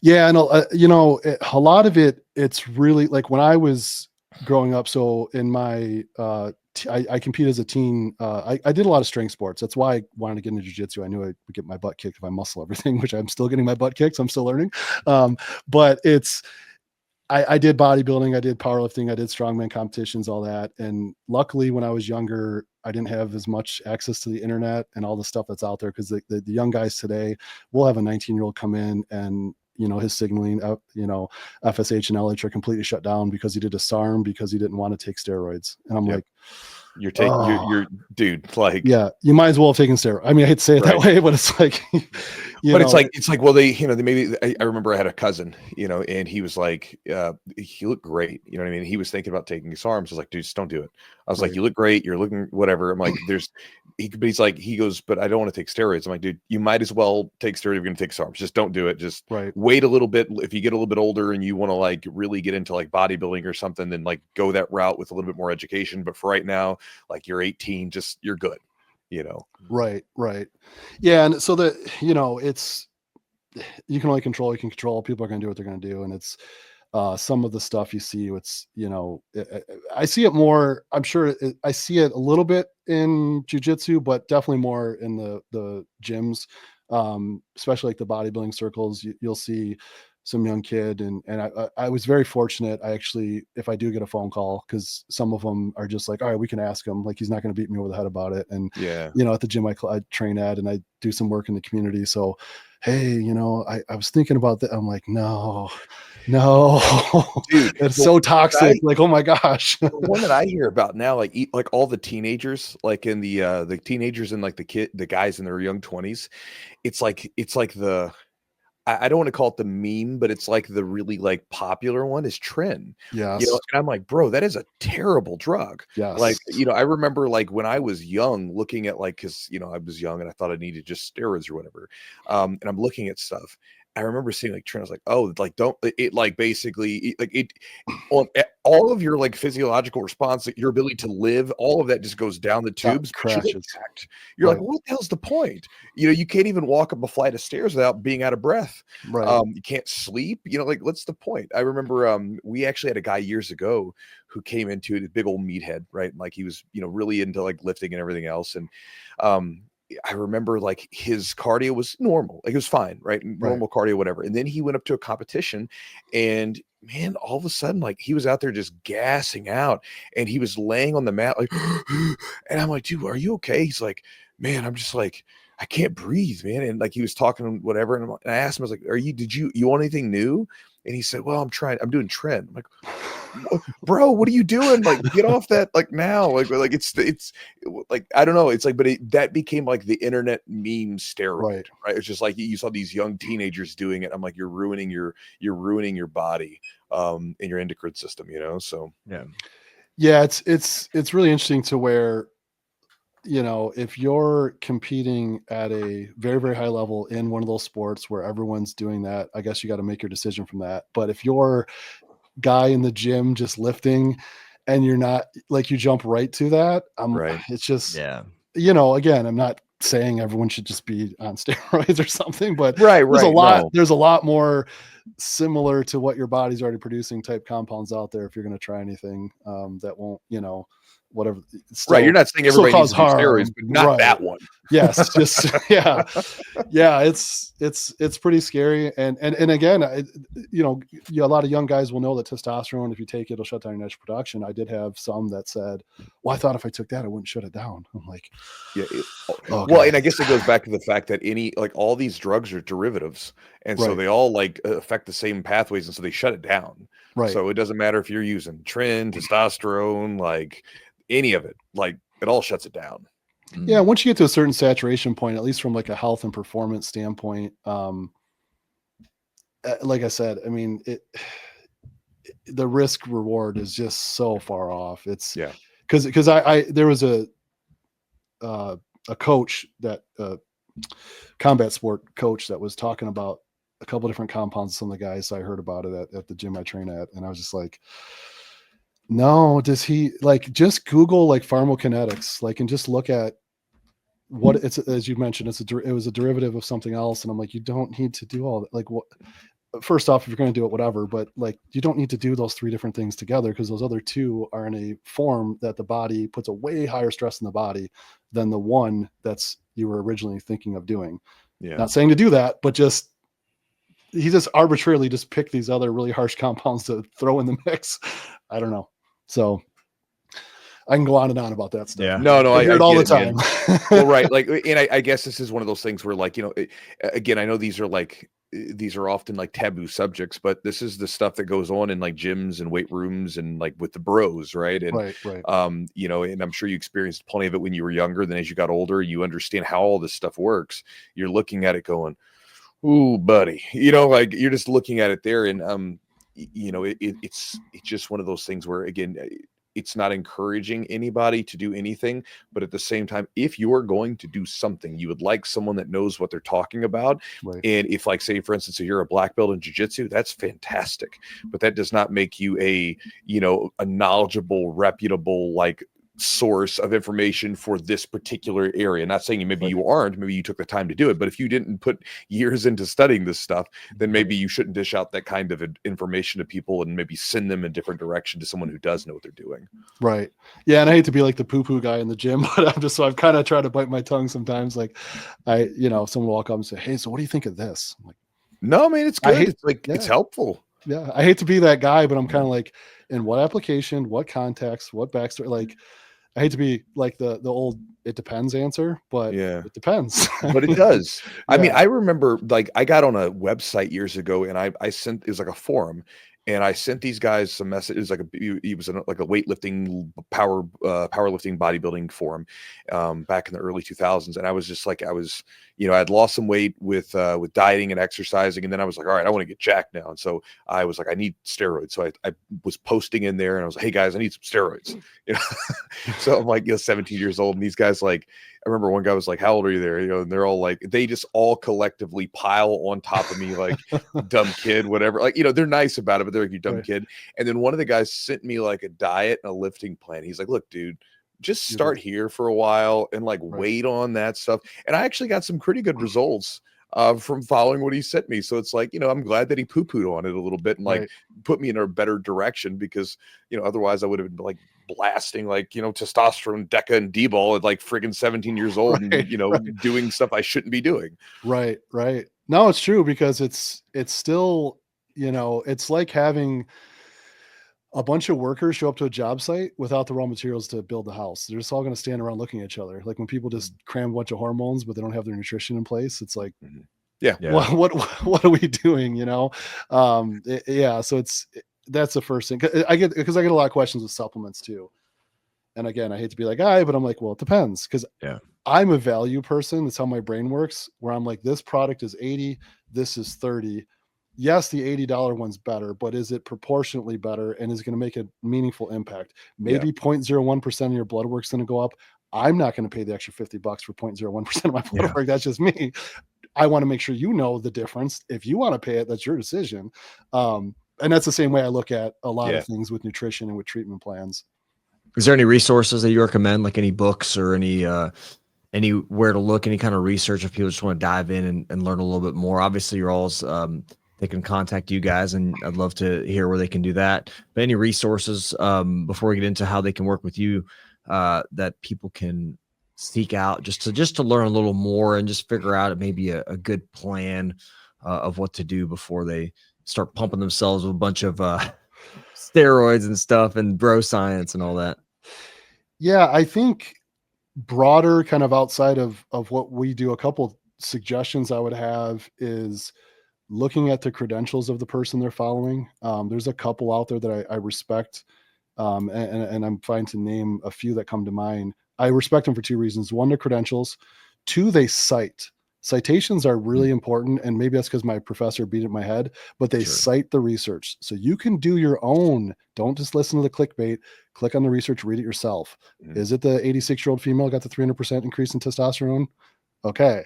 Yeah. And, a lot of it's really like when I was growing up. So in my, I competed as a teen. I did a lot of strength sports. That's why I wanted to get into jiu-jitsu. I knew I would get my butt kicked if I muscle everything, which I'm still getting my butt kicked. So I'm still learning. But I did bodybuilding, I did powerlifting, I did strongman competitions, all that. And luckily when I was younger, I didn't have as much access to the internet and all the stuff that's out there. Cause the young guys today will have a 19-year-old come in and, his signaling, FSH and LH are completely shut down because he did a SARM because he didn't want to take steroids. And I'm like, you're dude, like, yeah, you might as well have taken steroids. I mean, I hate to say it that way, but it's like, it's like, well, they maybe I remember I had a cousin, and he was like, he looked great. You know what I mean? He was thinking about taking his arms. I was like, dude, just don't do it. I was like, you look great. You're looking whatever. I'm like, he goes, but I don't want to take steroids. I'm like, dude, you might as well take steroids if you're going to take SARMs. Just don't do it. Just wait a little bit. If you get a little bit older and you want to really get into bodybuilding or something, then go that route with a little bit more education. But for right now, you're 18, you're good, Right. Yeah. And so it's you can only control what you can control. People are going to do what they're going to do, and it's some of the stuff you see. It's I see it more. I'm sure I see it a little bit in jiu-jitsu, but definitely more in the gyms, especially like the bodybuilding circles. You'll see some young kid, and I was very fortunate. I actually, if I do get a phone call, because some of them are just like, all right, we can ask him. Like, he's not going to beat me over the head about it. And Yeah. at the gym I train at, and I do some work in the community. So, hey, I was thinking about that. I'm like, no, Dude, it's so toxic. Like, oh my gosh. The one that I hear about now, like all the teenagers, like in the teenagers and like the guys in their young 20s, it's like the I don't want to call it the meme, but it's like the really like popular one is Tren. Yes. And I'm like, bro, that is a terrible drug. Yes. Like, I remember like when I was young looking at like, cause I was young and I thought I needed just steroids or whatever. And I'm looking at stuff. I remember seeing like Tren. I was like, oh, like don't it like basically like it on all of your like physiological response, your ability to live, all of that just goes down the tubes. Crashes. You're like, what the hell's the point? You can't even walk up a flight of stairs without being out of breath. Right. You can't sleep. Like what's the point? I remember we actually had a guy years ago who came into it, a big old meathead, right? Like he was, really into like lifting and everything else. And I remember like his cardio was normal, like it was fine, right? Normal cardio, whatever. And then he went up to a competition, and man, all of a sudden, like he was out there just gassing out, and he was laying on the mat, like, and I'm like, dude, are you okay? He's like, man, I'm just like, I can't breathe, man. And like he was talking whatever, and I asked him, I was like, did you want anything new? And he said, well, I'm doing Tren. I'm like, bro, what are you doing? Like, get off that, like now, like it's like, I don't know. It's like, but that became like the internet meme steroid, right? It's just like you saw these young teenagers doing it. I'm like, you're ruining your body, and your endocrine system, so. Yeah. It's really interesting to where, if you're competing at a very, very high level in one of those sports where everyone's doing that, I guess you got to make your decision from that. But if you're guy in the gym just lifting and you're not, like, you jump right to that, it's just, again, I'm not saying everyone should just be on steroids or something, but there's a lot more similar to what your body's already producing type compounds out there if you're going to try anything that won't, whatever. Right. You're not saying everybody needs to do steroids, but not that one. Yes. Just, yeah. It's pretty scary. And again, a lot of young guys will know that testosterone, if you take it, it'll shut down your natural production. I did have some that said, well, I thought if I took that, I wouldn't shut it down. I'm like, well, and I guess it goes back to the fact that all these drugs are derivatives. And so they all like affect the same pathways. And so they shut it down. Right. So it doesn't matter if you're using Tren, testosterone, like any of it, like it all shuts it down. Yeah. Once you get to a certain saturation point, at least from like a health and performance standpoint, like I said, I mean, the risk reward is just so far off. It's because there was a coach that combat sport coach that was talking about a couple different compounds. Some of the guys I heard about it at the gym I train at, and I was just like, no, does he, like, just Google like pharmacokinetics, like, and just look at what it's, as you mentioned, it was a derivative of something else. And I'm like, you don't need to do all that. Like, what, first off, if you're going to do it, whatever, but like, you don't need to do those three different things together, because those other two are in a form that the body puts a way higher stress in the body than the one that's you were originally thinking of doing. Not saying to do that, but just, he just arbitrarily just picked these other really harsh compounds to throw in the mix. I don't know. So I can go on and on about that stuff. Yeah. No, I hear it all the time. Well, right. Like, and I guess this is one of those things where, like, again, I know these are often like taboo subjects, but this is the stuff that goes on in like gyms and weight rooms and like with the bros. Right. And, right. And I'm sure you experienced plenty of it when you were younger. Then as you got older, you understand how all this stuff works. You're looking at it going, ooh, buddy, like you're just looking at it there. And, it's just one of those things where, again, it's not encouraging anybody to do anything, but at the same time, if you are going to do something, you would like someone that knows what they're talking about. Right. And if, like, say, for instance, if you're a black belt in jiu-jitsu, that's fantastic, but that does not make you a knowledgeable, reputable, like, source of information for this particular area. Not saying maybe Right. you aren't, maybe you took the time to do it, but if you didn't put years into studying this stuff, then maybe you shouldn't dish out that kind of information to people and maybe send them in a different direction to someone who does know what they're doing. Right. Yeah. And I hate to be like the poo-poo guy in the gym, but I've kind of tried to bite my tongue sometimes. Like someone will walk up and say, "Hey, so what do you think of this?" I'm like, no, man, it's good. It's like, yeah. it's helpful. Yeah. I hate to be that guy, but I'm kind of like, in what application, what context, what backstory? Like, I hate to be like the old "it depends" answer, but it depends. But it does. I mean, Yeah. I remember like I got on a website years ago and I sent, it was like a forum, and I sent these guys some messages. Like he was like a weightlifting powerlifting bodybuilding forum back in the early 2000s, and I was just like, I'd lost some weight with dieting and exercising, and then I was like, all right, I want to get jacked now, and so I was like, I need steroids. So I was posting in there, and I was like, hey guys, I need some steroids. So I'm like, 17 years old, and these guys, like, I remember one guy was like, how old are you there? And they're all like, they just all collectively pile on top of me like, dumb kid, whatever. Like, they're nice about it, but they're like, you dumb kid. And then one of the guys sent me like a diet and a lifting plan. He's like, look, dude, just start here for a while and like wait on that stuff. And I actually got some pretty good results from following what he sent me. So it's like, I'm glad that he poo-pooed on it a little bit and like put me in a better direction, because, otherwise I would have been like blasting like, testosterone, deca, and D-ball at like friggin' 17 years old and, doing stuff I shouldn't be doing. Right. No, it's true, because it's still, it's like having a bunch of workers show up to a job site without the raw materials to build the house. They're just all going to stand around looking at each other. Like when people just cram a bunch of hormones, but they don't have their nutrition in place. It's like, what are we doing? So that's the first thing. Because I get a lot of questions with supplements too. And again, I hate to be like, but I'm like, well, it depends. Because I'm a value person. That's how my brain works, where I'm like, this product is 80, this is 30. Yes, the $80 one's better, but is it proportionately better, and is going to make a meaningful impact? Maybe 0.01% of your blood work's going to go up. I'm not going to pay the extra $50 for 0.01% of my blood work. That's just me. I want to make sure the difference. If you want to pay it, that's your decision. And that's the same way I look at a lot of things with nutrition and with treatment plans. Is there any resources that you recommend, like any books or anywhere to look, any kind of research if people just want to dive in and learn a little bit more? Obviously, you're all they can contact you guys, and I'd love to hear where they can do that. But any resources before we get into how they can work with you that people can seek out just to learn a little more and just figure out maybe a good plan of what to do before they start pumping themselves with a bunch of steroids and stuff and bro science and all that. Yeah, I think broader, kind of outside of what we do, a couple suggestions I would have is looking at the credentials of the person they're following. There's a couple out there that I respect, and I'm fine to name a few that come to mind. I respect them for two reasons. One, their credentials. Two, they cite. Citations are really important, and maybe that's because my professor beat it in my head, but they cite the research. So you can do your own. Don't just listen to the clickbait. Click on the research, read it yourself. Is it the 86-year-old female got the 300% increase in testosterone? Okay.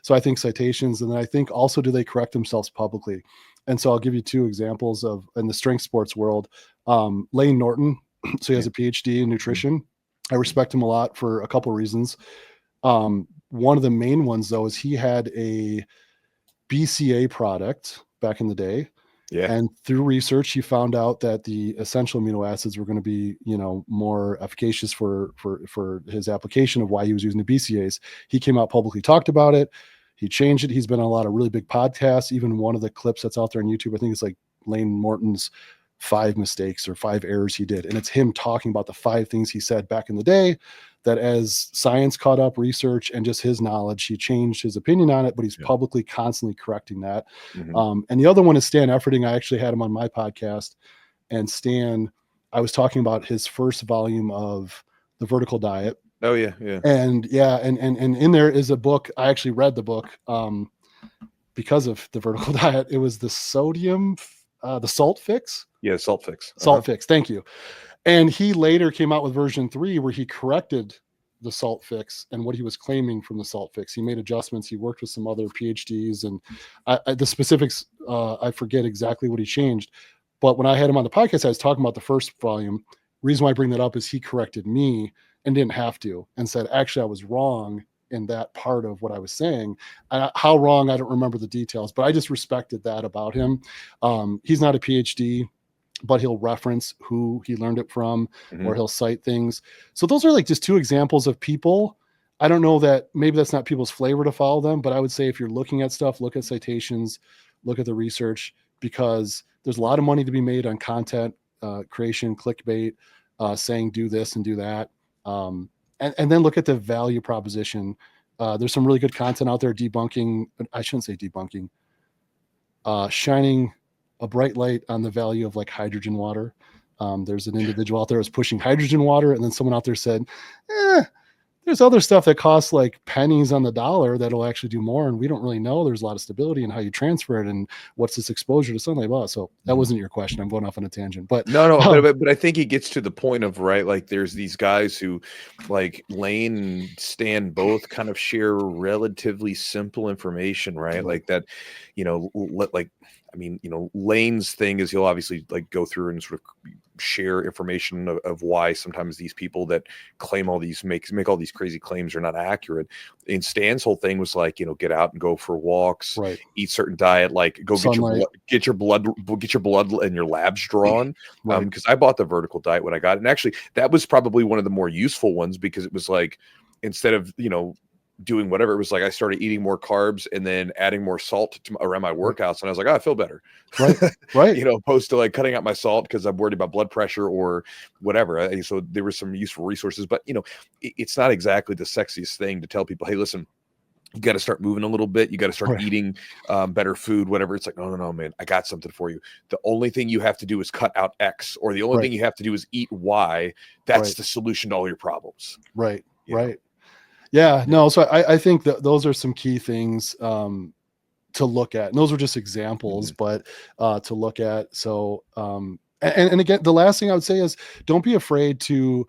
So I think citations, and then I think also, do they correct themselves publicly? And so I'll give you two examples of, in the strength sports world, Lane Norton. So he has a PhD in nutrition. I respect him a lot for a couple of reasons. One of the main ones, though, is he had a BCA product back in the day. Yeah. And through research, he found out that the essential amino acids were going to be, more efficacious for his application of why he was using the BCAs. He came out publicly, talked about it. He changed it. He's been on a lot of really big podcasts. Even one of the clips that's out there on YouTube, I think it's like Lane Norton's 5 mistakes or 5 errors he did. And it's him talking about the 5 things he said back in the day that, as science caught up, research, and just his knowledge, he changed his opinion on it, but he's publicly constantly correcting that. And the other one is Stan Efferding. I actually had him on my podcast, and Stan, I was talking about his first volume of The Vertical Diet. Oh yeah. And in there is a book. I actually read the book because of The Vertical Diet. It was the Salt Fix. Yeah, Salt Fix. Salt Fix. Thank you. And he later came out with version 3 where he corrected the Salt Fix and what he was claiming from the Salt Fix. He made adjustments. He worked with some other PhDs, and the specifics, I forget exactly what he changed. But when I had him on the podcast, I was talking about the first volume, reason why I bring that up is he corrected me and didn't have to, and said, actually, I was wrong in that part of what I was saying. How wrong, I don't remember the details, but I just respected that about him. He's not a PhD, but he'll reference who he learned it from, or he'll cite things. So those are like just two examples of people. I don't know that maybe that's not people's flavor to follow them, but I would say if you're looking at stuff, look at citations, look at the research, because there's a lot of money to be made on content creation, clickbait, saying do this and do that. And then look at the value proposition. There's some really good content out there debunking, I shouldn't say debunking, shining a bright light on the value of like hydrogen water. There's an individual out there who's pushing hydrogen water, and then someone out there said, there's other stuff that costs like pennies on the dollar that'll actually do more, and we don't really know. There's a lot of stability in how you transfer it, and what's this exposure to sunlight. Well, so that wasn't your question. I'm going off on a tangent, but but I think it gets to the point of, right, like there's these guys who, like Lane and Stan, both kind of share relatively simple information, right? Like that, Lane's thing is he'll obviously like go through and sort of share information of why sometimes these people that claim all these make all these crazy claims are not accurate. And Stan's whole thing was like, get out and go for walks, eat certain diet, like go get your blood and your labs drawn. Because I bought the vertical diet when I got it, and actually that was probably one of the more useful ones, because it was like, instead of doing whatever, it was like I started eating more carbs and then adding more salt around my workouts, and I was like, I feel better, right opposed to like cutting out my salt because I'm worried about blood pressure or whatever. So there were some useful resources, but it's not exactly the sexiest thing to tell people, hey, listen, you got to start moving a little bit, you got to start eating better food, whatever. It's like, no, man, I got something for you. The only thing you have to do is cut out X, or the only thing you have to do is eat Y. That's the solution to all your problems. Right. Yeah, no. So I think that those are some key things to look at. And those were just examples, but to look at. So, and again, the last thing I would say is don't be afraid to,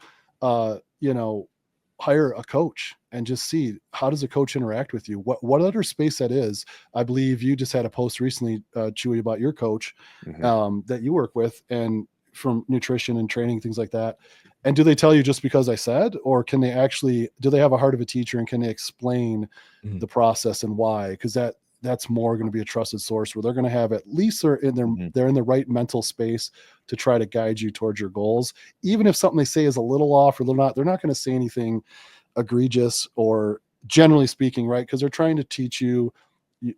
hire a coach and just see, how does a coach interact with you? What other space that is. I believe you just had a post recently, Chewy, about your coach that you work with, and from nutrition and training, things like that. And do they tell you just because I said, or can they actually, do they have a heart of a teacher, and can they explain the process and why? Because that's more going to be a trusted source, where they're going to have, at least they're in the right mental space to try to guide you towards your goals. Even if something they say is a little off or they're not going to say anything egregious, or generally speaking, right? Because they're trying to teach you,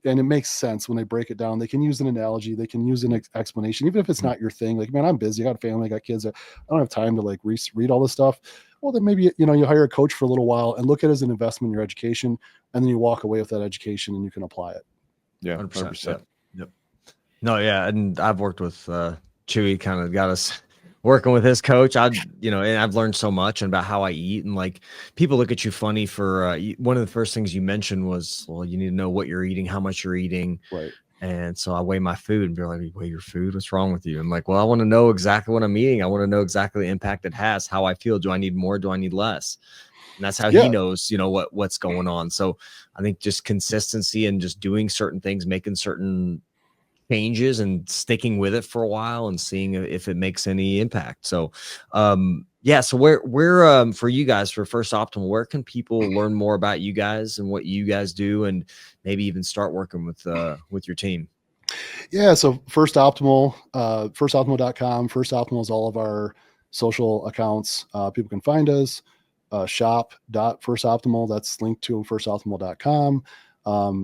and it makes sense when they break it down. They can use an analogy, they can use an explanation, even if it's not your thing. Like, man, I'm busy, I got a family, I got kids, I don't have time to like read all this stuff. Well, then maybe you hire a coach for a little while and look at it as an investment in your education, and then you walk away with that education and you can apply it. Yeah, 100%. Yep. No, yeah, and I've worked with Chewy, kind of got us working with his coach. And I've learned so much about how I eat, and like, people look at you funny for one of the first things you mentioned was, well, you need to know what you're eating, how much you're eating. Right. And so I weigh my food, and be like, you weigh your food? What's wrong with you? I'm like, well, I want to know exactly what I'm eating. I want to know exactly the impact it has, how I feel. Do I need more? Do I need less? And that's how he knows, what's going on. So I think just consistency and just doing certain things, making certain changes and sticking with it for a while and seeing if it makes any impact. So, so where for you guys, for First Optimal, where can people learn more about you guys and what you guys do, and maybe even start working with your team? Yeah. So First Optimal, firstoptimal.com. First Optimal is all of our social accounts. People can find us, shop.firstoptimal. That's linked to firstoptimal.com.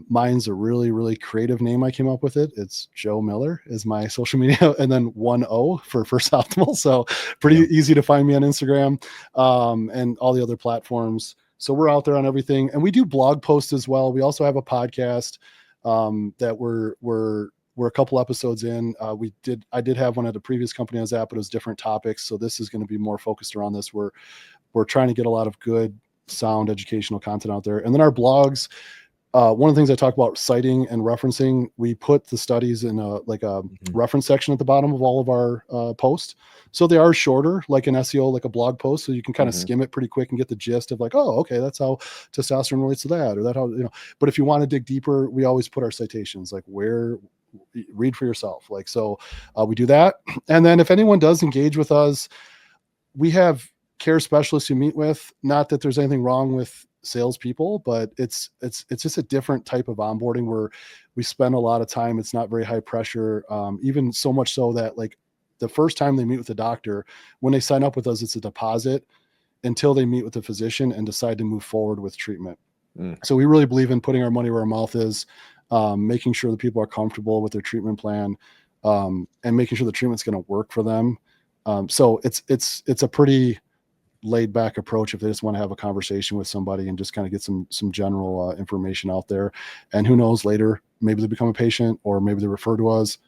Mine's a really, really creative name. I came up with it. It's Joe Miller is my social media, and then 10 for First Optimal. So pretty easy to find me on Instagram, and all the other platforms. So we're out there on everything, and we do blog posts as well. We also have a podcast that we're a couple episodes in. I did have one at a previous company I was at, but it was different topics. So this is going to be more focused around this. We're trying to get a lot of good, sound educational content out there. And then our blogs, one of the things I talk about, citing and referencing, we put the studies in a reference section at the bottom of all of our posts. So they are shorter, like an SEO, like a blog post. So you can kind of skim it pretty quick and get the gist of like, oh, okay, that's how testosterone relates to that, or that how, but if you want to dig deeper, we always put our citations, like read for yourself. Like, so we do that. And then if anyone does engage with us, we have care specialists who meet with, not that there's anything wrong with salespeople, but it's just a different type of onboarding where we spend a lot of time. It's not very high pressure. Even so much so that like the first time they meet with the doctor, when they sign up with us, it's a deposit until they meet with the physician and decide to move forward with treatment. So we really believe in putting our money where our mouth is, making sure that people are comfortable with their treatment plan, and making sure the treatment's going to work for them. So it's a pretty laid back approach if they just want to have a conversation with somebody and just kind of get some general information out there. And who knows, later maybe they become a patient or maybe they refer to us.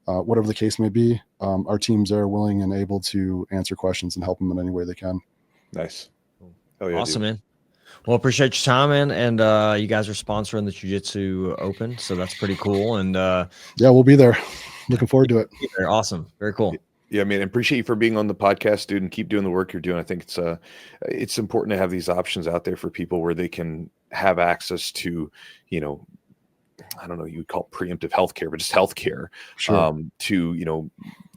Whatever the case may be, our teams are willing and able to answer questions and help them in any way they can. Nice. Oh yeah, Awesome, dude. man. Well, appreciate your time, man. And you guys are sponsoring the Jiu-Jitsu Open, so that's pretty cool. And yeah, we'll be there. Looking forward to it. Awesome. Very cool. Yeah, man, appreciate you for being on the podcast, dude, and keep doing the work you're doing. I think it's important to have these options out there for people where they can have access to, you know, I don't know, you would call it preemptive healthcare, but just healthcare, Sure. to, you know,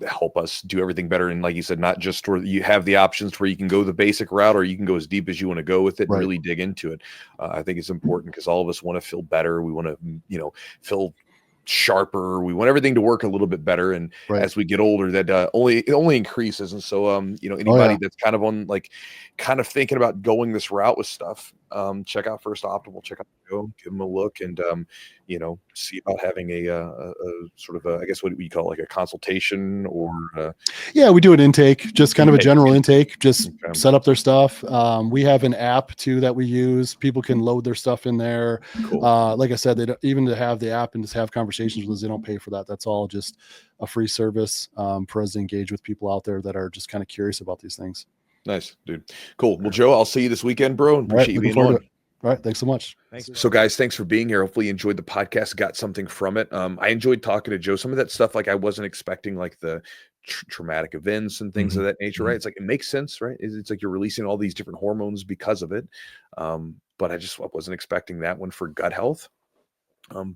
help us do everything better. And like you said, not just where you have the options where you can go the basic route or you can go as deep as you want to go with it and Right. really dig into it. I think it's important because all of us want to feel better. We want to, you know, feel sharper. We want everything to work a little bit better. And Right. as we get older, that it only increases. And so, you know, anybody that's kind of on like kind of thinking about going this route with stuff, check out First Optimal, check out Joe, give them a look, and you know, see about having a sort of a, I guess what we call like a consultation or yeah, we do an intake, just kind of a general intake, just Okay. set up their stuff. We have an app too that we use. People can load their stuff in there. Cool. Like I said, they don't, even to have the app and just have conversations with us, they don't pay for that. That's all just a free service for us to engage with people out there that are just kind of curious about these things. Nice, dude. Cool. Well, Joe, I'll see you this weekend, bro. And appreciate you being on. All right. Thanks so much. Thanks. So guys, thanks for being here. Hopefully you enjoyed the podcast, got something from it. I enjoyed talking to Joe. Some of that stuff, like I wasn't expecting, like the traumatic events and things of that nature, right? It's like, it makes sense, right? It's like you're releasing all these different hormones because of it. But I wasn't expecting that one for gut health.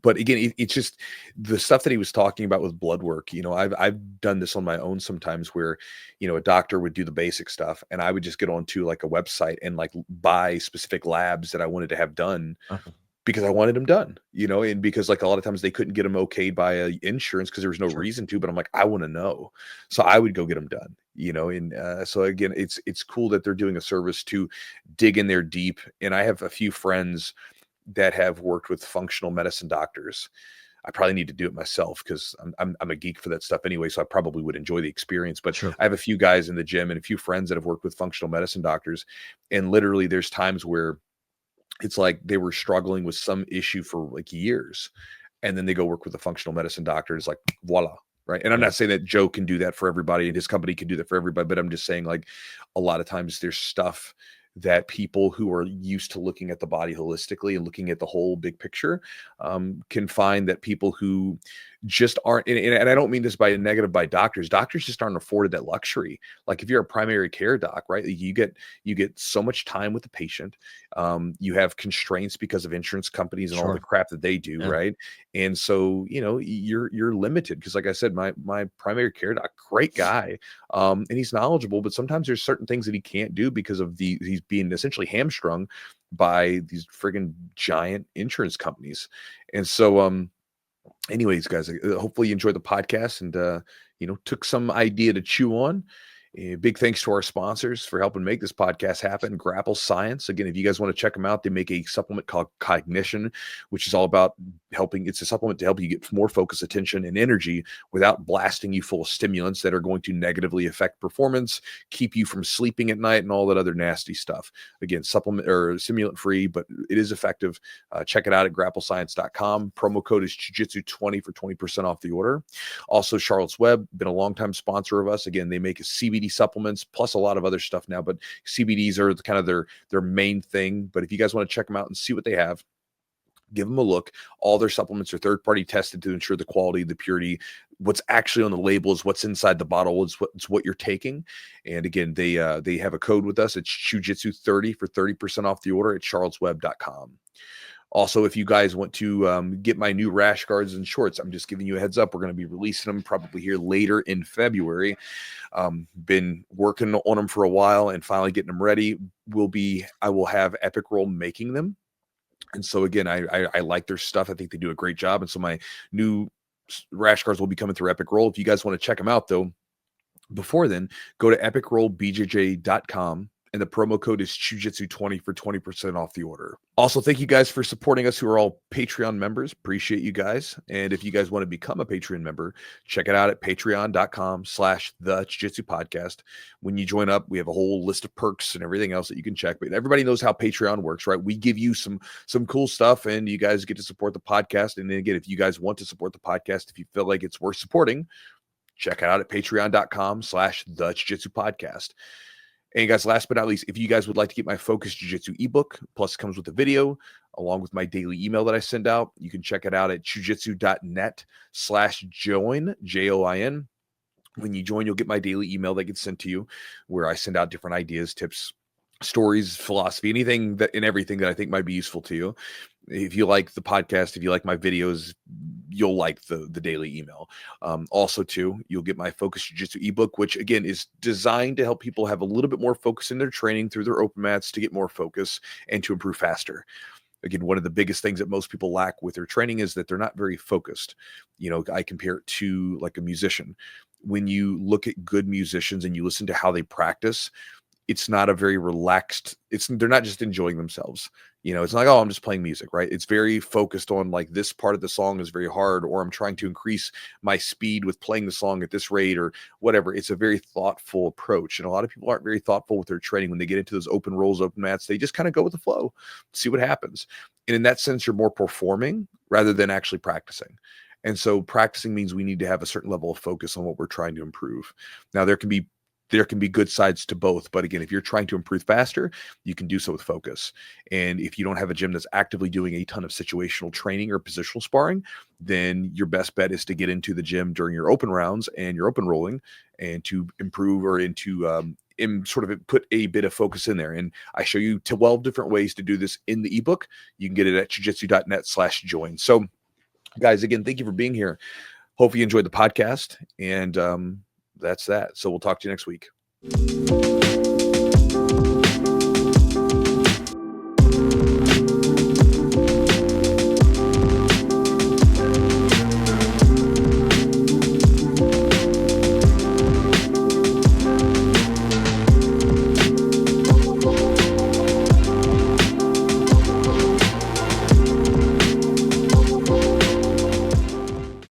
But again, it's just the stuff that he was talking about with blood work. You know, I've done this on my own sometimes where, you know, a doctor would do the basic stuff and I would just get onto like a website and like buy specific labs that I wanted to have done because I wanted them done, you know, and because like a lot of times they couldn't get them okayed by a insurance because there was no reason to, but I'm like, I want to know. So I would go get them done, you know, and so again, it's cool that they're doing a service to dig in there deep. And I have a few friends that have worked with functional medicine doctors. I probably need to do it myself because I'm a geek for that stuff anyway. So I probably would enjoy the experience. But I have a few guys in the gym and a few friends that have worked with functional medicine doctors. And literally there's times where it's like they were struggling with some issue for like years. And then they go work with a functional medicine doctor. It's like, voila. Right. And I'm not saying that Joe can do that for everybody and his company can do that for everybody, but I'm just saying like a lot of times there's stuff that people who are used to looking at the body holistically and looking at the whole big picture can find that people who just aren't, and I don't mean this by a negative by doctors just aren't afforded that luxury. Like if you're a primary care doc, right, you get so much time with the patient. You have constraints because of insurance companies and all the crap that they do, right? And so, you know, you're limited because like I said, my primary care doc, great guy, and he's knowledgeable, but sometimes there's certain things that he can't do because of he's being essentially hamstrung by these friggin' giant insurance companies. And so anyways, guys, hopefully you enjoyed the podcast and you know, took some idea to chew on. Big thanks to our sponsors for helping make this podcast happen. Grapple Science. Again, if you guys want to check them out, they make a supplement called Cognition, which is all about helping. It's a supplement to help you get more focus, attention, and energy without blasting you full of stimulants that are going to negatively affect performance, keep you from sleeping at night, and all that other nasty stuff. Again, supplement or stimulant free, but it is effective. Check it out at grapplescience.com. Promo code is Jiu-Jitsu20 for 20% off the order. Also, Charlotte's Web, been a longtime sponsor of us. Again, they make a CBD supplements plus a lot of other stuff now, but CBDs are kind of their main thing. But if you guys want to check them out and see what they have, give them a look. All their supplements are third-party tested to ensure the quality, the purity. What's actually on the label is what's inside the bottle. It's what you're taking. And again, they have a code with us. It's Chewjitsu30 for 30% off the order at charlottesweb.com. Also, if you guys want to get my new rash guards and shorts, I'm just giving you a heads up. We're going to be releasing them probably here later in February. Been working on them for a while and finally getting them ready. I will have Epic Roll making them. And so again, I like their stuff. I think they do a great job. And so my new rash guards will be coming through Epic Roll. If you guys want to check them out though, before then, go to epicrollbjj.com and the promo code is Chewjitsu20 for 20% off the order. Also, thank you guys for supporting us who are all Patreon members. Appreciate you guys. And if you guys want to become a Patreon member, check it out at patreon.com/the Jiu-Jitsu podcast. When you join up, we have a whole list of perks and everything else that you can check. But everybody knows how Patreon works, right? We give you some cool stuff and you guys get to support the podcast. And then again, if you guys want to support the podcast, if you feel like it's worth supporting, check it out at patreon.com/the Jiu-Jitsu podcast. And guys, last but not least, if you guys would like to get my Focus Jiu-Jitsu ebook, plus it comes with a video, along with my daily email that I send out, you can check it out at jujitsu.net/join, Join. When you join, you'll get my daily email that gets sent to you, where I send out different ideas, tips, stories, philosophy, anything that and everything that I think might be useful to you. If you like the podcast, if you like my videos, you'll like the daily email. Also, too, you'll get my Focus Jiu-Jitsu ebook, which again is designed to help people have a little bit more focus in their training through their open mats to get more focus and to improve faster. Again, one of the biggest things that most people lack with their training is that they're not very focused. I compare it to like a musician. When you look at good musicians and you listen to how they practice, it's not a very relaxed, they're not just enjoying themselves. It's not like, oh, I'm just playing music, right? It's very focused on like this part of the song is very hard, or I'm trying to increase my speed with playing the song at this rate or whatever. It's a very thoughtful approach. And a lot of people aren't very thoughtful with their training. When they get into those open rolls, open mats, they just kind of go with the flow, see what happens. And in that sense, you're more performing rather than actually practicing. And so practicing means we need to have a certain level of focus on what we're trying to improve. Now, there can be good sides to both. But again, if you're trying to improve faster, you can do so with focus. And if you don't have a gym that's actively doing a ton of situational training or positional sparring, then your best bet is to get into the gym during your open rounds and your open rolling and to improve or sort of put a bit of focus in there. And I show you 12 different ways to do this in the ebook. You can get it at jujitsu.net/join. So guys, again, thank you for being here. Hope you enjoyed the podcast. And, that's that. So we'll talk to you next week.